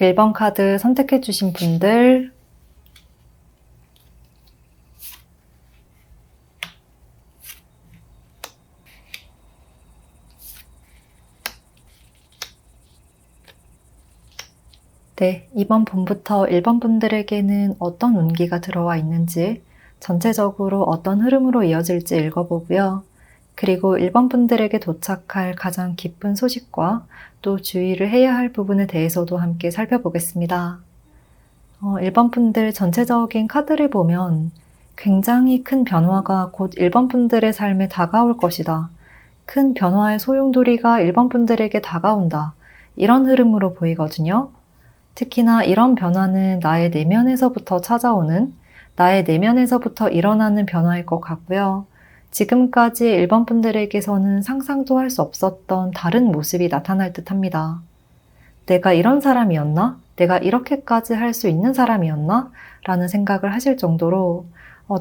1번 카드 선택해 주신 분들, 네, 이번 분부터 1번 분들에게는 어떤 운기가 들어와 있는지, 전체적으로 어떤 흐름으로 이어질지 읽어보고요. 그리고 1번 분들에게 도착할 가장 기쁜 소식과 또 주의를 해야 할 부분에 대해서도 함께 살펴보겠습니다. 1번 분들 전체적인 카드를 보면 굉장히 큰 변화가 곧 1번 분들의 삶에 다가올 것이다. 큰 변화의 소용돌이가 1번 분들에게 다가온다. 이런 흐름으로 보이거든요. 특히나 이런 변화는 나의 내면에서부터 찾아오는, 나의 내면에서부터 일어나는 변화일 것 같고요. 지금까지 1번 분들에게서는 상상도 할 수 없었던 다른 모습이 나타날 듯 합니다. 내가 이런 사람이었나? 내가 이렇게까지 할 수 있는 사람이었나? 라는 생각을 하실 정도로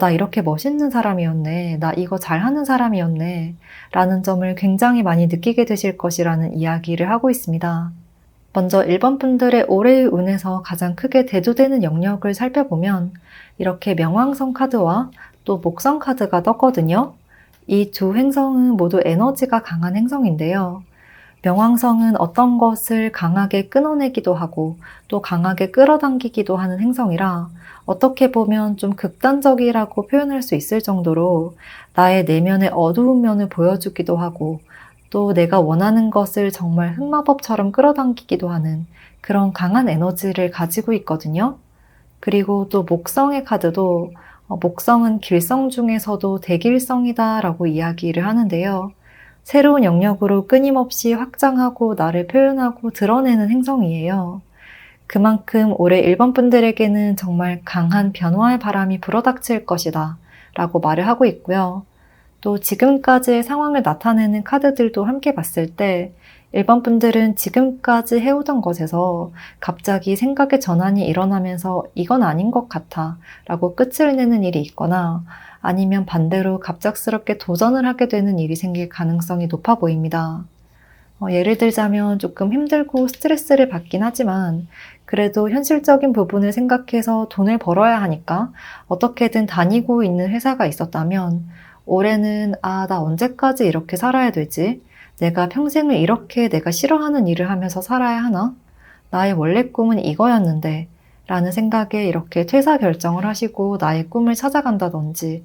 나 이렇게 멋있는 사람이었네. 나 이거 잘하는 사람이었네. 라는 점을 굉장히 많이 느끼게 되실 것이라는 이야기를 하고 있습니다. 먼저 1번 분들의 올해의 운에서 가장 크게 대두되는 영역을 살펴보면 이렇게 명왕성 카드와 또 목성 카드가 떴거든요. 이 두 행성은 모두 에너지가 강한 행성인데요. 명왕성은 어떤 것을 강하게 끊어내기도 하고 또 강하게 끌어당기기도 하는 행성이라 어떻게 보면 좀 극단적이라고 표현할 수 있을 정도로 나의 내면의 어두운 면을 보여주기도 하고 또 내가 원하는 것을 정말 흑마법처럼 끌어당기기도 하는 그런 강한 에너지를 가지고 있거든요. 그리고 또 목성의 카드도 목성은 길성 중에서도 대길성이다 라고 이야기를 하는데요. 새로운 영역으로 끊임없이 확장하고 나를 표현하고 드러내는 행성이에요. 그만큼 올해 1번 분들에게는 정말 강한 변화의 바람이 불어닥칠 것이다 라고 말을 하고 있고요. 또 지금까지의 상황을 나타내는 카드들도 함께 봤을 때 1번 분들은 지금까지 해오던 것에서 갑자기 생각의 전환이 일어나면서 이건 아닌 것 같아 라고 끝을 내는 일이 있거나 아니면 반대로 갑작스럽게 도전을 하게 되는 일이 생길 가능성이 높아 보입니다. 예를 들자면 조금 힘들고 스트레스를 받긴 하지만 그래도 현실적인 부분을 생각해서 돈을 벌어야 하니까 어떻게든 다니고 있는 회사가 있었다면 올해는 나 언제까지 이렇게 살아야 되지? 내가 평생을 이렇게 내가 싫어하는 일을 하면서 살아야 하나? 나의 원래 꿈은 이거였는데 라는 생각에 이렇게 퇴사 결정을 하시고 나의 꿈을 찾아간다든지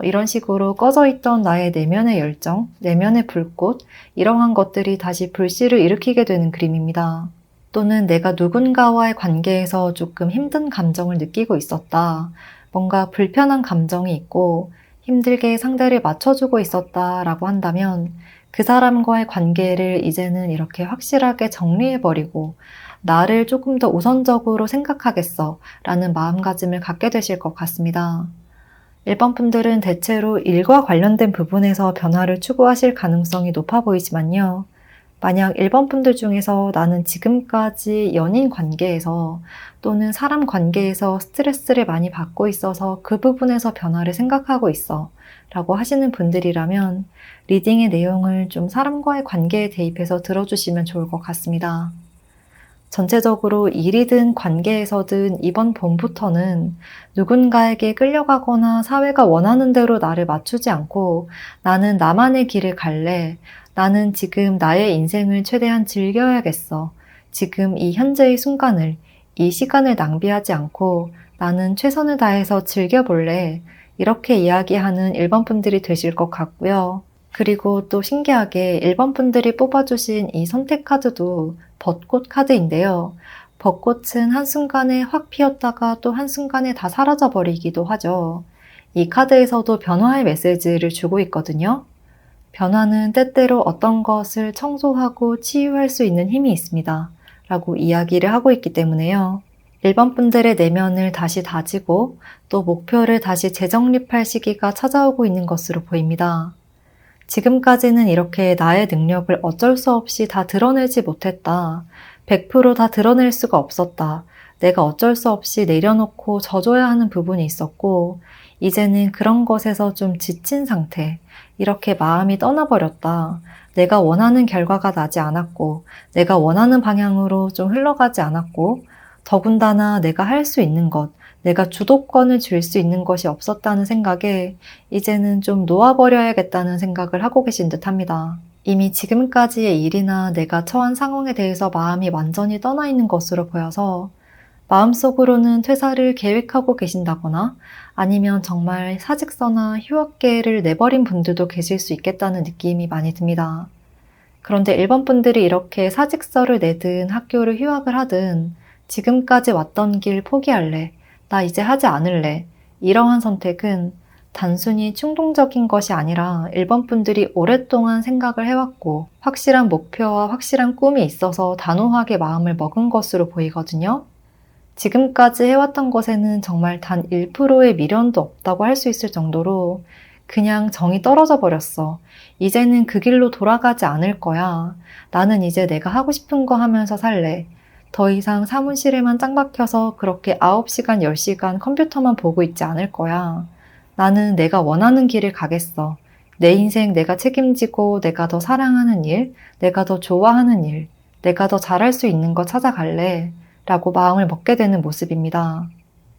이런 식으로 꺼져있던 나의 내면의 열정, 내면의 불꽃 이러한 것들이 다시 불씨를 일으키게 되는 그림입니다. 또는 내가 누군가와의 관계에서 조금 힘든 감정을 느끼고 있었다. 뭔가 불편한 감정이 있고 힘들게 상대를 맞춰주고 있었다라고 한다면 그 사람과의 관계를 이제는 이렇게 확실하게 정리해버리고 나를 조금 더 우선적으로 생각하겠어 라는 마음가짐을 갖게 되실 것 같습니다. 1번 분들은 대체로 일과 관련된 부분에서 변화를 추구하실 가능성이 높아 보이지만요. 만약 1번 분들 중에서 나는 지금까지 연인 관계에서 또는 사람 관계에서 스트레스를 많이 받고 있어서 그 부분에서 변화를 생각하고 있어 라고 하시는 분들이라면 리딩의 내용을 좀 사람과의 관계에 대입해서 들어주시면 좋을 것 같습니다. 전체적으로 일이든 관계에서든 이번 봄부터는 누군가에게 끌려가거나 사회가 원하는 대로 나를 맞추지 않고 나는 나만의 길을 갈래. 나는 지금 나의 인생을 최대한 즐겨야겠어. 지금 이 현재의 순간을, 이 시간을 낭비하지 않고 나는 최선을 다해서 즐겨볼래. 이렇게 이야기하는 1번 분들이 되실 것 같고요. 그리고 또 신기하게 1번 분들이 뽑아주신 이 선택 카드도 벚꽃 카드인데요. 벚꽃은 한순간에 확 피었다가 또 한순간에 다 사라져버리기도 하죠. 이 카드에서도 변화의 메시지를 주고 있거든요. 변화는 때때로 어떤 것을 청소하고 치유할 수 있는 힘이 있습니다. 라고 이야기를 하고 있기 때문에요. 1번 분들의 내면을 다시 다지고 또 목표를 다시 재정립할 시기가 찾아오고 있는 것으로 보입니다. 지금까지는 이렇게 나의 능력을 어쩔 수 없이 다 드러내지 못했다. 100%다 드러낼 수가 없었다. 내가 어쩔 수 없이 내려놓고 져줘야 하는 부분이 있었고 이제는 그런 것에서 좀 지친 상태. 이렇게 마음이 떠나버렸다. 내가 원하는 결과가 나지 않았고 내가 원하는 방향으로 좀 흘러가지 않았고 더군다나 내가 할 수 있는 것, 내가 주도권을 줄 수 있는 것이 없었다는 생각에 이제는 좀 놓아버려야겠다는 생각을 하고 계신 듯 합니다. 이미 지금까지의 일이나 내가 처한 상황에 대해서 마음이 완전히 떠나 있는 것으로 보여서 마음속으로는 퇴사를 계획하고 계신다거나 아니면 정말 사직서나 휴학계를 내버린 분들도 계실 수 있겠다는 느낌이 많이 듭니다. 그런데 일본 분들이 이렇게 사직서를 내든 학교를 휴학을 하든 지금까지 왔던 길 포기할래, 나 이제 하지 않을래, 이러한 선택은 단순히 충동적인 것이 아니라 일본 분들이 오랫동안 생각을 해왔고 확실한 목표와 확실한 꿈이 있어서 단호하게 마음을 먹은 것으로 보이거든요. 지금까지 해왔던 것에는 정말 단 1%의 미련도 없다고 할 수 있을 정도로 그냥 정이 떨어져 버렸어. 이제는 그 길로 돌아가지 않을 거야. 나는 이제 내가 하고 싶은 거 하면서 살래. 더 이상 사무실에만 짱 박혀서 그렇게 9시간, 10시간 컴퓨터만 보고 있지 않을 거야. 나는 내가 원하는 길을 가겠어. 내 인생 내가 책임지고 내가 더 사랑하는 일, 내가 더 좋아하는 일, 내가 더 잘할 수 있는 거 찾아갈래. 라고 마음을 먹게 되는 모습입니다.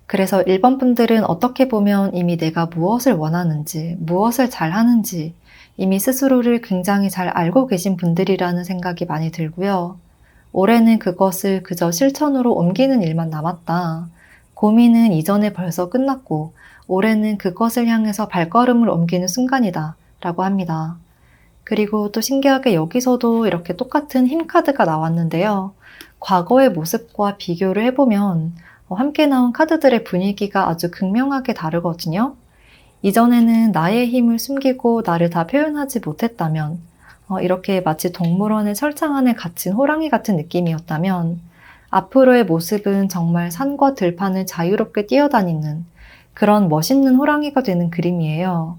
그래서 일본 분들은 어떻게 보면 이미 내가 무엇을 원하는지, 무엇을 잘하는지 이미 스스로를 굉장히 잘 알고 계신 분들이라는 생각이 많이 들고요. 올해는 그것을 그저 실천으로 옮기는 일만 남았다. 고민은 이전에 벌써 끝났고 올해는 그것을 향해서 발걸음을 옮기는 순간이다 라고 합니다. 그리고 또 신기하게 여기서도 이렇게 똑같은 힘카드가 나왔는데요. 과거의 모습과 비교를 해보면 함께 나온 카드들의 분위기가 아주 극명하게 다르거든요. 이전에는 나의 힘을 숨기고 나를 다 표현하지 못했다면, 이렇게 마치 동물원의 철창 안에 갇힌 호랑이 같은 느낌이었다면, 앞으로의 모습은 정말 산과 들판을 자유롭게 뛰어다니는 그런 멋있는 호랑이가 되는 그림이에요.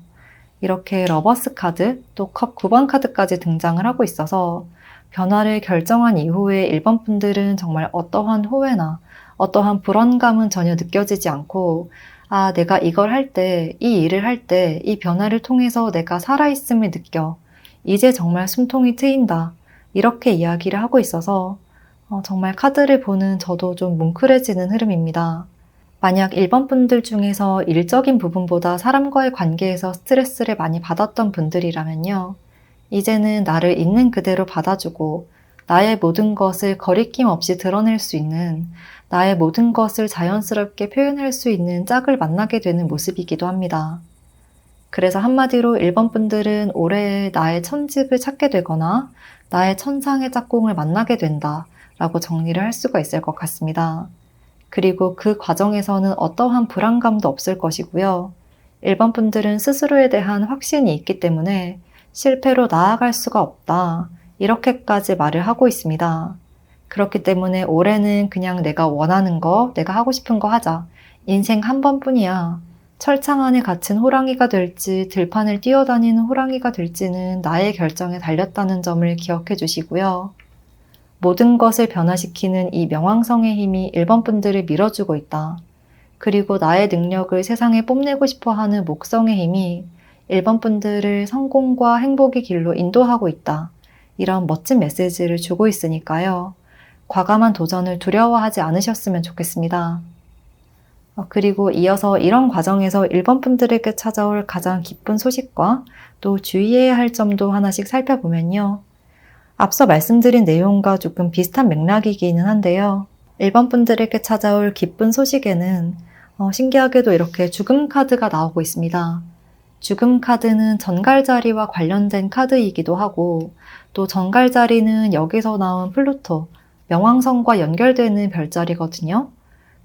이렇게 러버스 카드, 또 컵 9번 카드까지 등장을 하고 있어서 변화를 결정한 이후에 일본 분들은 정말 어떠한 후회나 어떠한 불안감은 전혀 느껴지지 않고 아, 내가 이걸 할 때, 이 일을 할 때, 이 변화를 통해서 내가 살아있음을 느껴. 이제 정말 숨통이 트인다. 이렇게 이야기를 하고 있어서 정말 카드를 보는 저도 좀 뭉클해지는 흐름입니다. 만약 일본 분들 중에서 일적인 부분보다 사람과의 관계에서 스트레스를 많이 받았던 분들이라면요. 이제는 나를 있는 그대로 받아주고 나의 모든 것을 거리낌 없이 드러낼 수 있는 나의 모든 것을 자연스럽게 표현할 수 있는 짝을 만나게 되는 모습이기도 합니다. 그래서 한마디로 일본 분들은 올해 나의 천직을 찾게 되거나 나의 천상의 짝꿍을 만나게 된다 라고 정리를 할 수가 있을 것 같습니다. 그리고 그 과정에서는 어떠한 불안감도 없을 것이고요. 일본 분들은 스스로에 대한 확신이 있기 때문에 실패로 나아갈 수가 없다. 이렇게까지 말을 하고 있습니다. 그렇기 때문에 올해는 그냥 내가 원하는 거, 내가 하고 싶은 거 하자. 인생 한 번뿐이야. 철창 안에 갇힌 호랑이가 될지 들판을 뛰어다니는 호랑이가 될지는 나의 결정에 달렸다는 점을 기억해 주시고요. 모든 것을 변화시키는 이 명왕성의 힘이 일본 분들을 밀어주고 있다. 그리고 나의 능력을 세상에 뽐내고 싶어하는 목성의 힘이 일본 분들을 성공과 행복의 길로 인도하고 있다. 이런 멋진 메시지를 주고 있으니까요. 과감한 도전을 두려워하지 않으셨으면 좋겠습니다. 그리고 이어서 이런 과정에서 일본 분들에게 찾아올 가장 기쁜 소식과 또 주의해야 할 점도 하나씩 살펴보면요. 앞서 말씀드린 내용과 조금 비슷한 맥락이기는 한데요. 일본 분들에게 찾아올 기쁜 소식에는 신기하게도 이렇게 죽음 카드가 나오고 있습니다. 죽음 카드는 전갈자리와 관련된 카드이기도 하고 또 전갈자리는 여기서 나온 플루토, 명왕성과 연결되는 별자리거든요.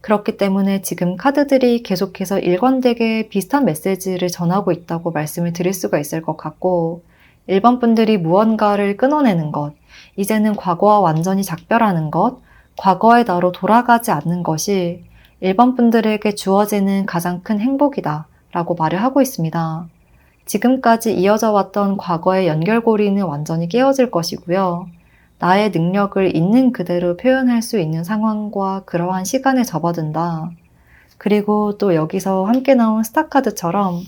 그렇기 때문에 지금 카드들이 계속해서 일관되게 비슷한 메시지를 전하고 있다고 말씀을 드릴 수가 있을 것 같고 일본 분들이 무언가를 끊어내는 것, 이제는 과거와 완전히 작별하는 것, 과거의 나로 돌아가지 않는 것이 일본 분들에게 주어지는 가장 큰 행복이다 라고 말을 하고 있습니다. 지금까지 이어져 왔던 과거의 연결고리는 완전히 깨어질 것이고요. 나의 능력을 있는 그대로 표현할 수 있는 상황과 그러한 시간에 접어든다. 그리고 또 여기서 함께 나온 스타카드처럼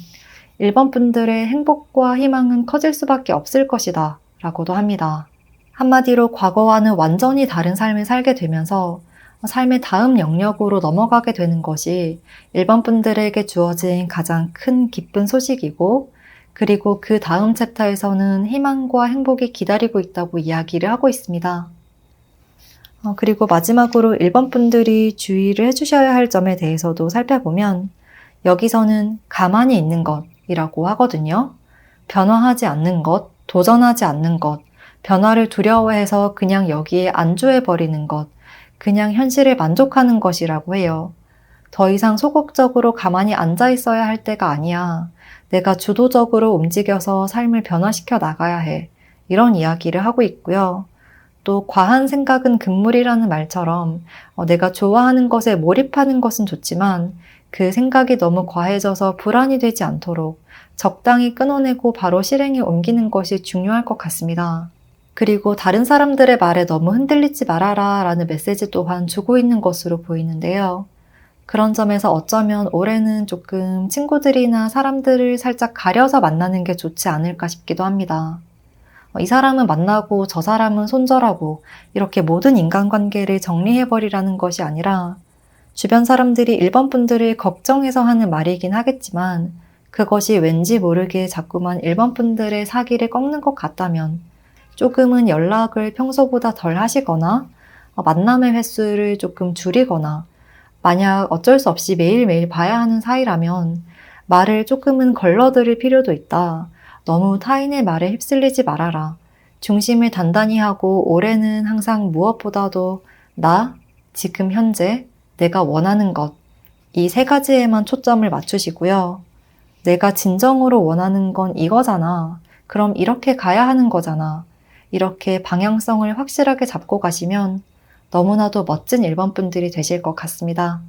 일본 분들의 행복과 희망은 커질 수밖에 없을 것이다 라고도 합니다. 한마디로 과거와는 완전히 다른 삶을 살게 되면서 삶의 다음 영역으로 넘어가게 되는 것이 1번 분들에게 주어진 가장 큰 기쁜 소식이고, 그리고 그 다음 챕터에서는 희망과 행복이 기다리고 있다고 이야기를 하고 있습니다. 그리고 마지막으로 1번 분들이 주의를 해주셔야 할 점에 대해서도 살펴보면, 여기서는 가만히 있는 것이라고 하거든요. 변화하지 않는 것, 도전하지 않는 것, 변화를 두려워해서 그냥 여기에 안주해버리는 것, 그냥 현실에 만족하는 것이라고 해요. 더 이상 소극적으로 가만히 앉아 있어야 할 때가 아니야. 내가 주도적으로 움직여서 삶을 변화시켜 나가야 해. 이런 이야기를 하고 있고요. 또 과한 생각은 금물이라는 말처럼 내가 좋아하는 것에 몰입하는 것은 좋지만 그 생각이 너무 과해져서 불안이 되지 않도록 적당히 끊어내고 바로 실행에 옮기는 것이 중요할 것 같습니다. 그리고 다른 사람들의 말에 너무 흔들리지 말아라 라는 메시지 또한 주고 있는 것으로 보이는데요. 그런 점에서 어쩌면 올해는 조금 친구들이나 사람들을 살짝 가려서 만나는 게 좋지 않을까 싶기도 합니다. 이 사람은 만나고 저 사람은 손절하고 이렇게 모든 인간관계를 정리해버리라는 것이 아니라 주변 사람들이 1번 분들을 걱정해서 하는 말이긴 하겠지만 그것이 왠지 모르게 자꾸만 1번 분들의 사기를 꺾는 것 같다면 조금은 연락을 평소보다 덜 하시거나 만남의 횟수를 조금 줄이거나 만약 어쩔 수 없이 매일매일 봐야 하는 사이라면 말을 조금은 걸러들일 필요도 있다. 너무 타인의 말에 휩쓸리지 말아라. 중심을 단단히 하고 올해는 항상 무엇보다도 나, 지금 현재, 내가 원하는 것, 이 세 가지에만 초점을 맞추시고요. 내가 진정으로 원하는 건 이거잖아. 그럼 이렇게 가야 하는 거잖아. 이렇게 방향성을 확실하게 잡고 가시면 너무나도 멋진 1번 분들이 되실 것 같습니다.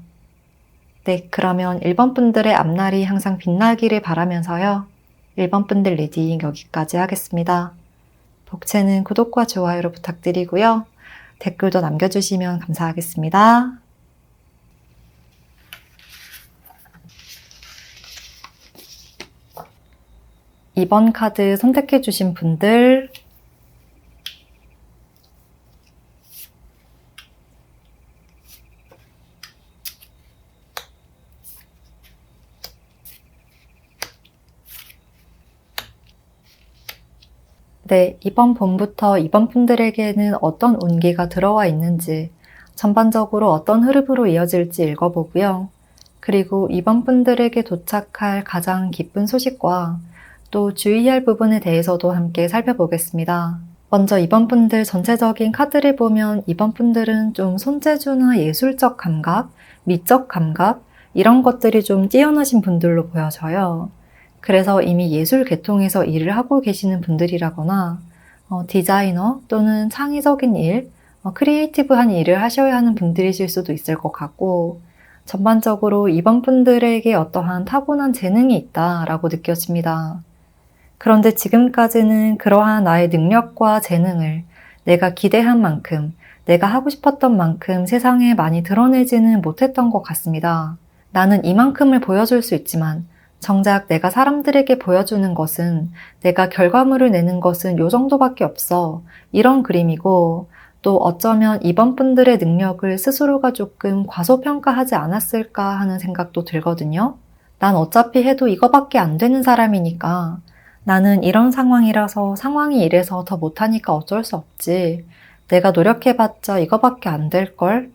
네, 그러면 1번 분들의 앞날이 항상 빛나기를 바라면서요. 1번 분들 리딩 여기까지 하겠습니다. 복채는 구독과 좋아요로 부탁드리고요. 댓글도 남겨주시면 감사하겠습니다. 이번 카드 선택해주신 분들 네, 이번 봄부터 이번 분들에게는 어떤 운기가 들어와 있는지, 전반적으로 어떤 흐름으로 이어질지 읽어보고요. 그리고 이번 분들에게 도착할 가장 기쁜 소식과 또 주의할 부분에 대해서도 함께 살펴보겠습니다. 먼저 이번 분들 전체적인 카드를 보면 이번 분들은 좀 손재주나 예술적 감각, 미적 감각 이런 것들이 좀 뛰어나신 분들로 보여져요. 그래서 이미 예술 계통에서 일을 하고 계시는 분들이라거나 디자이너 또는 창의적인 일, 크리에이티브한 일을 하셔야 하는 분들이실 수도 있을 것 같고 전반적으로 이번 분들에게 어떠한 타고난 재능이 있다라고 느껴집니다. 그런데 지금까지는 그러한 나의 능력과 재능을 내가 기대한 만큼, 내가 하고 싶었던 만큼 세상에 많이 드러내지는 못했던 것 같습니다. 나는 이만큼을 보여줄 수 있지만 정작 내가 사람들에게 보여주는 것은 내가 결과물을 내는 것은 요 정도밖에 없어. 이런 그림이고 또 어쩌면 이번 분들의 능력을 스스로가 조금 과소평가하지 않았을까 하는 생각도 들거든요. 난 어차피 해도 이거밖에 안 되는 사람이니까 나는 이런 상황이라서 상황이 이래서 더 못하니까 어쩔 수 없지. 내가 노력해봤자 이거밖에 안 될걸?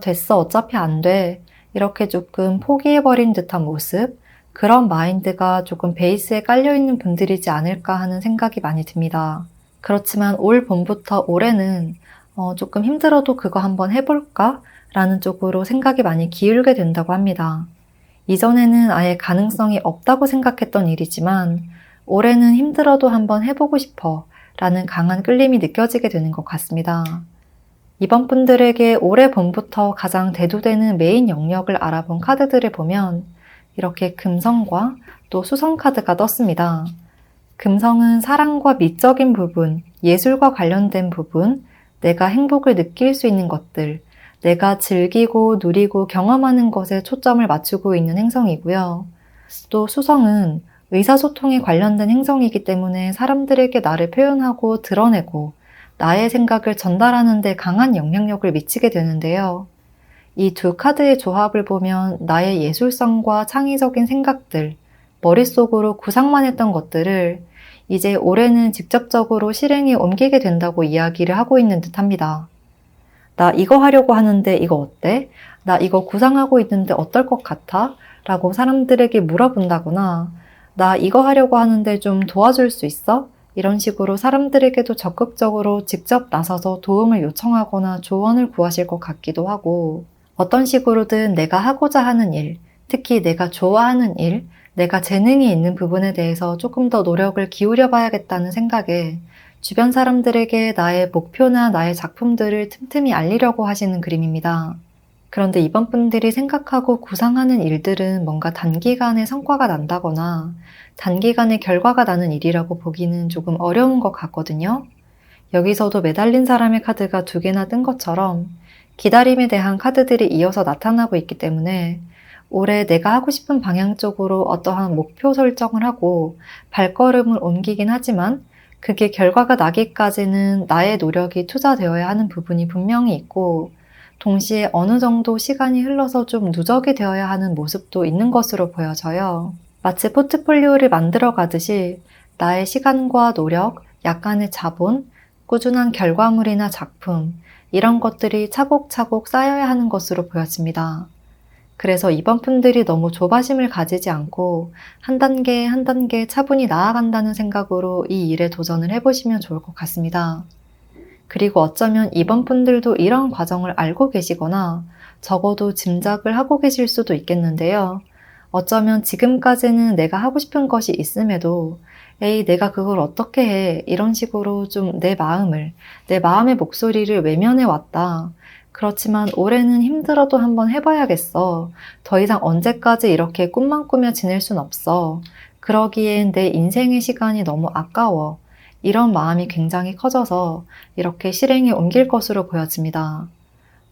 됐어. 어차피 안 돼. 이렇게 조금 포기해버린 듯한 모습. 그런 마인드가 조금 베이스에 깔려있는 분들이지 않을까 하는 생각이 많이 듭니다. 그렇지만 올 봄부터 올해는 조금 힘들어도 그거 한번 해볼까? 라는 쪽으로 생각이 많이 기울게 된다고 합니다. 이전에는 아예 가능성이 없다고 생각했던 일이지만 올해는 힘들어도 한번 해보고 싶어 라는 강한 끌림이 느껴지게 되는 것 같습니다. 이번 분들에게 올해 봄부터 가장 대두되는 메인 영역을 알아본 카드들을 보면 이렇게 금성과 또 수성 카드가 떴습니다. 금성은 사랑과 미적인 부분, 예술과 관련된 부분, 내가 행복을 느낄 수 있는 것들, 내가 즐기고 누리고 경험하는 것에 초점을 맞추고 있는 행성이고요. 또 수성은 의사소통에 관련된 행성이기 때문에 사람들에게 나를 표현하고 드러내고 나의 생각을 전달하는 데 강한 영향력을 미치게 되는데요. 이 두 카드의 조합을 보면 나의 예술성과 창의적인 생각들, 머릿속으로 구상만 했던 것들을 이제 올해는 직접적으로 실행에 옮기게 된다고 이야기를 하고 있는 듯합니다. 나 이거 하려고 하는데 이거 어때? 나 이거 구상하고 있는데 어떨 것 같아? 라고 사람들에게 물어본다거나 나 이거 하려고 하는데 좀 도와줄 수 있어? 이런 식으로 사람들에게도 적극적으로 직접 나서서 도움을 요청하거나 조언을 구하실 것 같기도 하고 어떤 식으로든 내가 하고자 하는 일, 특히 내가 좋아하는 일, 내가 재능이 있는 부분에 대해서 조금 더 노력을 기울여 봐야겠다는 생각에 주변 사람들에게 나의 목표나 나의 작품들을 틈틈이 알리려고 하시는 그림입니다. 그런데 이번 분들이 생각하고 구상하는 일들은 뭔가 단기간에 성과가 난다거나 단기간에 결과가 나는 일이라고 보기는 조금 어려운 것 같거든요. 여기서도 매달린 사람의 카드가 두 개나 뜬 것처럼 기다림에 대한 카드들이 이어서 나타나고 있기 때문에 올해 내가 하고 싶은 방향 쪽으로 어떠한 목표 설정을 하고 발걸음을 옮기긴 하지만 그게 결과가 나기까지는 나의 노력이 투자되어야 하는 부분이 분명히 있고 동시에 어느 정도 시간이 흘러서 좀 누적이 되어야 하는 모습도 있는 것으로 보여져요. 마치 포트폴리오를 만들어 가듯이 나의 시간과 노력, 약간의 자본, 꾸준한 결과물이나 작품, 이런 것들이 차곡차곡 쌓여야 하는 것으로 보여집니다. 그래서 이번 분들이 너무 조바심을 가지지 않고 한 단계 한 단계 차분히 나아간다는 생각으로 이 일에 도전을 해보시면 좋을 것 같습니다. 그리고 어쩌면 이번 분들도 이런 과정을 알고 계시거나 적어도 짐작을 하고 계실 수도 있겠는데요. 어쩌면 지금까지는 내가 하고 싶은 것이 있음에도 에이, 내가 그걸 어떻게 해? 이런 식으로 좀 내 마음의 목소리를 외면해 왔다. 그렇지만 올해는 힘들어도 한번 해봐야겠어. 더 이상 언제까지 이렇게 꿈만 꾸며 지낼 순 없어. 그러기엔 내 인생의 시간이 너무 아까워. 이런 마음이 굉장히 커져서 이렇게 실행에 옮길 것으로 보여집니다.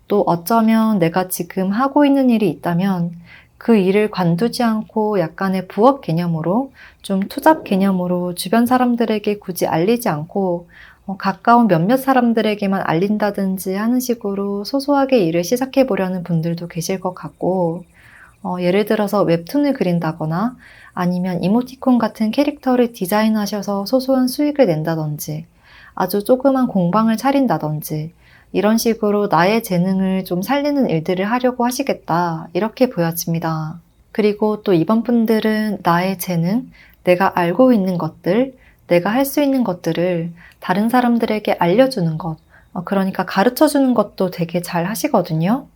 또 어쩌면 내가 지금 하고 있는 일이 있다면 그 일을 관두지 않고 약간의 부업 개념으로 좀 투잡 개념으로 주변 사람들에게 굳이 알리지 않고 가까운 몇몇 사람들에게만 알린다든지 하는 식으로 소소하게 일을 시작해 보려는 분들도 계실 것 같고 예를 들어서 웹툰을 그린다거나 아니면 이모티콘 같은 캐릭터를 디자인하셔서 소소한 수익을 낸다든지 아주 조그만 공방을 차린다든지 이런 식으로 나의 재능을 좀 살리는 일들을 하려고 하시겠다 이렇게 보여집니다. 그리고 또 이번 분들은 나의 재능, 내가 알고 있는 것들, 내가 할 수 있는 것들을 다른 사람들에게 알려주는 것, 그러니까 가르쳐주는 것도 되게 잘 하시거든요.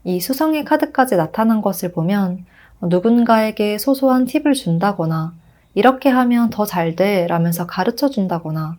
이 수성의 카드까지 나타난 것을 보면 누군가에게 소소한 팁을 준다거나 이렇게 하면 더 잘 돼 라면서 가르쳐 준다거나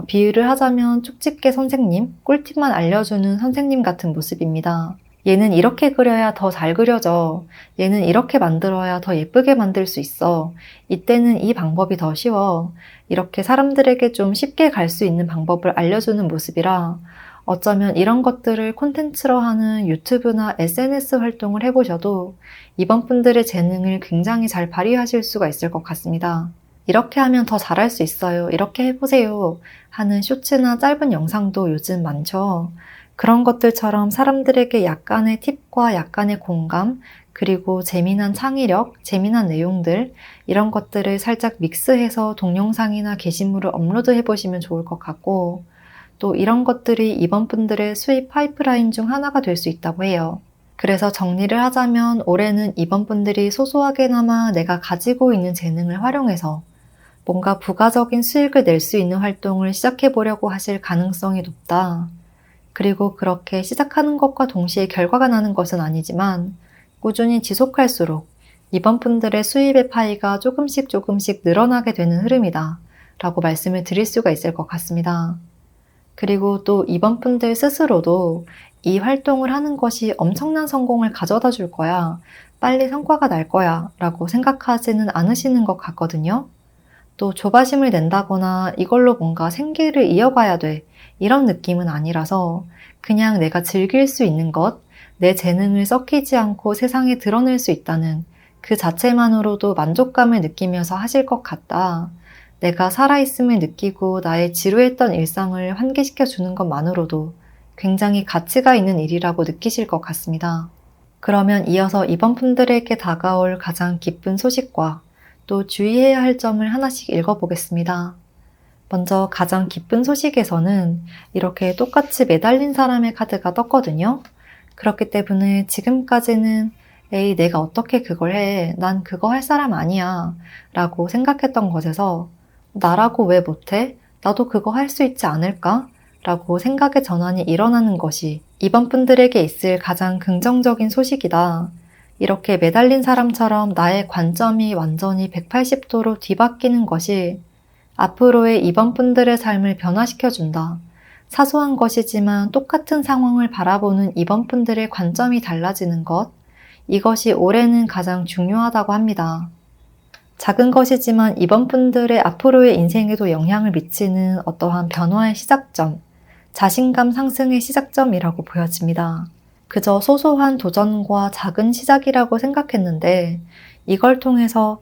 비유를 하자면 쪽집게 선생님, 꿀팁만 알려주는 선생님 같은 모습입니다. 얘는 이렇게 그려야 더 잘 그려져. 얘는 이렇게 만들어야 더 예쁘게 만들 수 있어. 이때는 이 방법이 더 쉬워. 이렇게 사람들에게 좀 쉽게 갈 수 있는 방법을 알려주는 모습이라 어쩌면 이런 것들을 콘텐츠로 하는 유튜브나 SNS 활동을 해보셔도 이번 분들의 재능을 굉장히 잘 발휘하실 수가 있을 것 같습니다. 이렇게 하면 더 잘할 수 있어요. 이렇게 해보세요. 하는 쇼츠나 짧은 영상도 요즘 많죠. 그런 것들처럼 사람들에게 약간의 팁과 약간의 공감, 그리고 재미난 창의력, 재미난 내용들 이런 것들을 살짝 믹스해서 동영상이나 게시물을 업로드해 보시면 좋을 것 같고 또 이런 것들이 이번 분들의 수입 파이프라인 중 하나가 될 수 있다고 해요. 그래서 정리를 하자면 올해는 이번 분들이 소소하게나마 내가 가지고 있는 재능을 활용해서 뭔가 부가적인 수익을 낼 수 있는 활동을 시작해 보려고 하실 가능성이 높다. 그리고 그렇게 시작하는 것과 동시에 결과가 나는 것은 아니지만 꾸준히 지속할수록 이번 분들의 수입의 파이가 조금씩 늘어나게 되는 흐름이다 라고 말씀을 드릴 수가 있을 것 같습니다. 그리고 또 이번 분들 스스로도 이 활동을 하는 것이 엄청난 성공을 가져다 줄 거야, 빨리 성과가 날 거야 라고 생각하지는 않으시는 것 같거든요. 또 조바심을 낸다거나 이걸로 뭔가 생계를 이어가야 돼 이런 느낌은 아니라서 그냥 내가 즐길 수 있는 것, 내 재능을 썩히지 않고 세상에 드러낼 수 있다는 그 자체만으로도 만족감을 느끼면서 하실 것 같다. 내가 살아있음을 느끼고 나의 지루했던 일상을 환기시켜 주는 것만으로도 굉장히 가치가 있는 일이라고 느끼실 것 같습니다. 그러면 이어서 이번 분들에게 다가올 가장 기쁜 소식과 또 주의해야 할 점을 하나씩 읽어보겠습니다. 먼저 가장 기쁜 소식에서는 이렇게 똑같이 매달린 사람의 카드가 떴거든요. 그렇기 때문에 지금까지는 에이, 내가 어떻게 그걸 해? 난 그거 할 사람 아니야. 라고 생각했던 것에서 나라고 왜 못해? 나도 그거 할 수 있지 않을까? 라고 생각의 전환이 일어나는 것이 이번 분들에게 있을 가장 긍정적인 소식이다. 이렇게 매달린 사람처럼 나의 관점이 완전히 180도로 뒤바뀌는 것이 앞으로의 이번 분들의 삶을 변화시켜준다. 사소한 것이지만 똑같은 상황을 바라보는 이번 분들의 관점이 달라지는 것, 이것이 올해는 가장 중요하다고 합니다. 작은 것이지만 이번 분들의 앞으로의 인생에도 영향을 미치는 어떠한 변화의 시작점, 자신감 상승의 시작점이라고 보여집니다. 그저 소소한 도전과 작은 시작이라고 생각했는데 이걸 통해서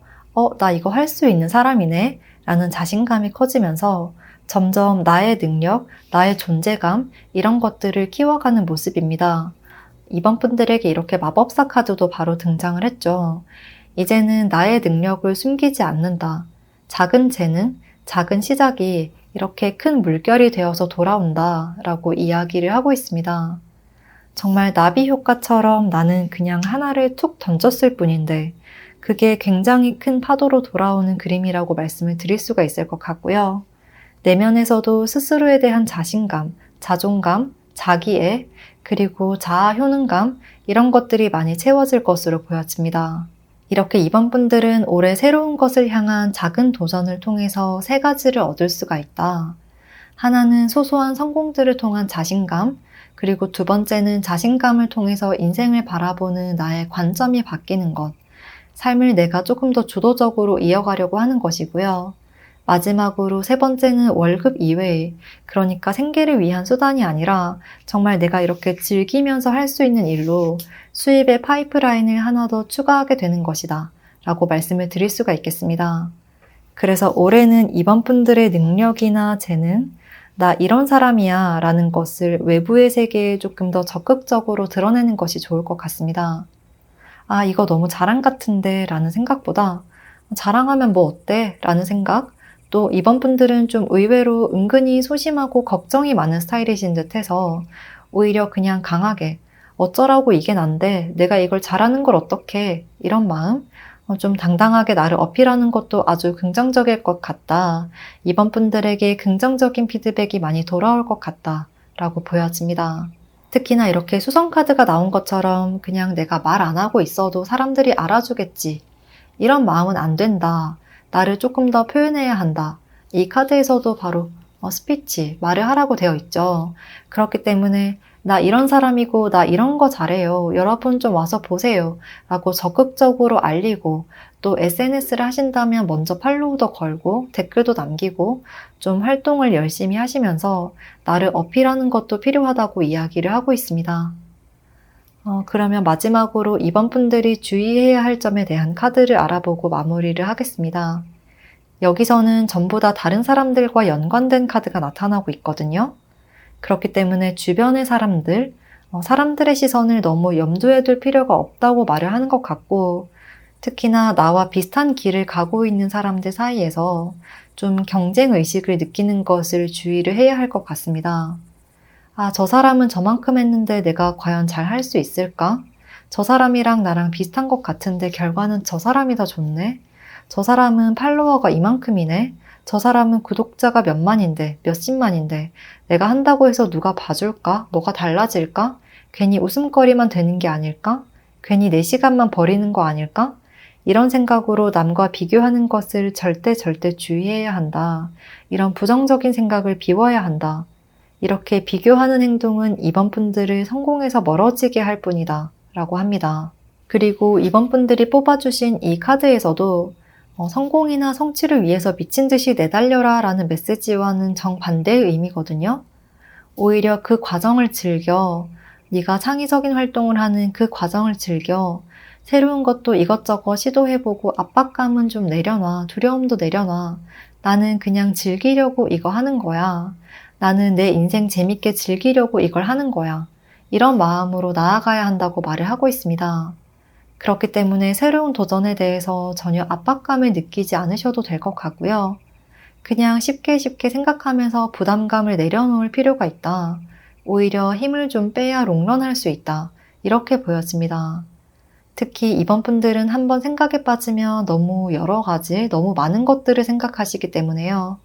나 이거 할 수 있는 사람이네 라는 자신감이 커지면서 점점 나의 능력, 나의 존재감 이런 것들을 키워가는 모습입니다. 이번 분들에게 이렇게 마법사 카드도 바로 등장을 했죠. 이제는 나의 능력을 숨기지 않는다. 작은 재능, 작은 시작이 이렇게 큰 물결이 되어서 돌아온다 라고 이야기를 하고 있습니다. 정말 나비 효과처럼 나는 그냥 하나를 툭 던졌을 뿐인데 그게 굉장히 큰 파도로 돌아오는 그림이라고 말씀을 드릴 수가 있을 것 같고요. 내면에서도 스스로에 대한 자신감, 자존감, 자기애, 그리고 자아 효능감 이런 것들이 많이 채워질 것으로 보여집니다. 이렇게 이번 분들은 올해 새로운 것을 향한 작은 도전을 통해서 세 가지를 얻을 수가 있다. 하나는 소소한 성공들을 통한 자신감, 그리고 두 번째는 자신감을 통해서 인생을 바라보는 나의 관점이 바뀌는 것, 삶을 내가 조금 더 주도적으로 이어가려고 하는 것이고요. 마지막으로 세 번째는 월급 이외에, 그러니까 생계를 위한 수단이 아니라 정말 내가 이렇게 즐기면서 할 수 있는 일로 수입의 파이프라인을 하나 더 추가하게 되는 것이다 라고 말씀을 드릴 수가 있겠습니다. 그래서 올해는 이번 분들의 능력이나 재능, 나 이런 사람이야 라는 것을 외부의 세계에 조금 더 적극적으로 드러내는 것이 좋을 것 같습니다. 아, 이거 너무 자랑 같은데 라는 생각보다 자랑하면 뭐 어때? 라는 생각, 또 이번 분들은 좀 의외로 은근히 소심하고 걱정이 많은 스타일이신 듯해서 오히려 그냥 강하게 어쩌라고 이게 난데 내가 이걸 잘하는 걸 어떡해 이런 마음, 좀 당당하게 나를 어필하는 것도 아주 긍정적일 것 같다. 이번 분들에게 긍정적인 피드백이 많이 돌아올 것 같다 라고 보여집니다. 특히나 이렇게 수성 카드가 나온 것처럼 그냥 내가 말 안 하고 있어도 사람들이 알아주겠지 이런 마음은 안 된다. 나를 조금 더 표현해야 한다. 이 카드에서도 바로 스피치, 말을 하라고 되어 있죠. 그렇기 때문에 나 이런 사람이고 나 이런 거 잘해요. 여러분 좀 와서 보세요. 라고 적극적으로 알리고 또 SNS를 하신다면 먼저 팔로우도 걸고 댓글도 남기고 좀 활동을 열심히 하시면서 나를 어필하는 것도 필요하다고 이야기를 하고 있습니다. 그러면 마지막으로 이번 분들이 주의해야 할 점에 대한 카드를 알아보고 마무리를 하겠습니다. 여기서는 전부 다 다른 사람들과 연관된 카드가 나타나고 있거든요. 그렇기 때문에 주변의 사람들, 사람들의 시선을 너무 염두에 둘 필요가 없다고 말을 하는 것 같고, 특히나 나와 비슷한 길을 가고 있는 사람들 사이에서 좀 경쟁 의식을 느끼는 것을 주의를 해야 할 것 같습니다. 아, 저 사람은 저만큼 했는데 내가 과연 잘 할 수 있을까? 저 사람이랑 나랑 비슷한 것 같은데 결과는 저 사람이 더 좋네? 저 사람은 팔로워가 이만큼이네? 저 사람은 구독자가 몇만인데, 몇십만인데 내가 한다고 해서 누가 봐줄까? 뭐가 달라질까? 괜히 웃음거리만 되는 게 아닐까? 괜히 내 시간만 버리는 거 아닐까? 이런 생각으로 남과 비교하는 것을 절대 주의해야 한다. 이런 부정적인 생각을 비워야 한다. 이렇게 비교하는 행동은 이번 분들을 성공에서 멀어지게 할 뿐이다 라고 합니다. 그리고 이번 분들이 뽑아주신 이 카드에서도 성공이나 성취를 위해서 미친 듯이 내달려라 라는 메시지와는 정반대의 의미거든요. 오히려 그 과정을 즐겨, 네가 창의적인 활동을 하는 그 과정을 즐겨, 새로운 것도 이것저것 시도해보고 압박감은 좀 내려놔, 두려움도 내려놔. 나는 그냥 즐기려고 이거 하는 거야. 나는 내 인생 재밌게 즐기려고 이걸 하는 거야. 이런 마음으로 나아가야 한다고 말을 하고 있습니다. 그렇기 때문에 새로운 도전에 대해서 전혀 압박감을 느끼지 않으셔도 될 것 같고요. 그냥 쉽게 생각하면서 부담감을 내려놓을 필요가 있다. 오히려 힘을 좀 빼야 롱런할 수 있다. 이렇게 보여집니다. 특히 이번 분들은 한번 생각에 빠지면 너무 여러 가지, 너무 많은 것들을 생각하시기 때문에요.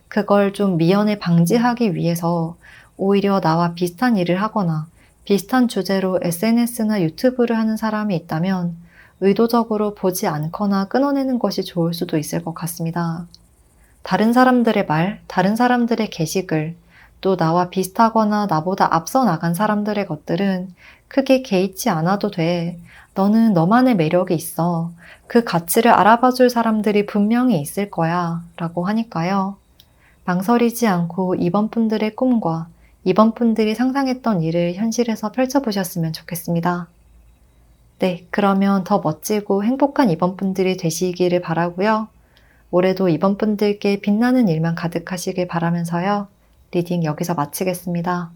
그걸 좀 미연에 방지하기 위해서 오히려 나와 비슷한 일을 하거나 비슷한 주제로 SNS나 유튜브를 하는 사람이 있다면 의도적으로 보지 않거나 끊어내는 것이 좋을 수도 있을 것 같습니다. 다른 사람들의 말, 다른 사람들의 게시글, 또 나와 비슷하거나 나보다 앞서 나간 사람들의 것들은 크게 개의치 않아도 돼. 너는 너만의 매력이 있어. 그 가치를 알아봐 줄 사람들이 분명히 있을 거야. 라고 하니까요. 망설이지 않고 이번 분들의 꿈과 이번 분들이 상상했던 일을 현실에서 펼쳐보셨으면 좋겠습니다. 네, 그러면 더 멋지고 행복한 이번 분들이 되시기를 바라고요. 올해도 이번 분들께 빛나는 일만 가득하시길 바라면서요. 리딩 여기서 마치겠습니다.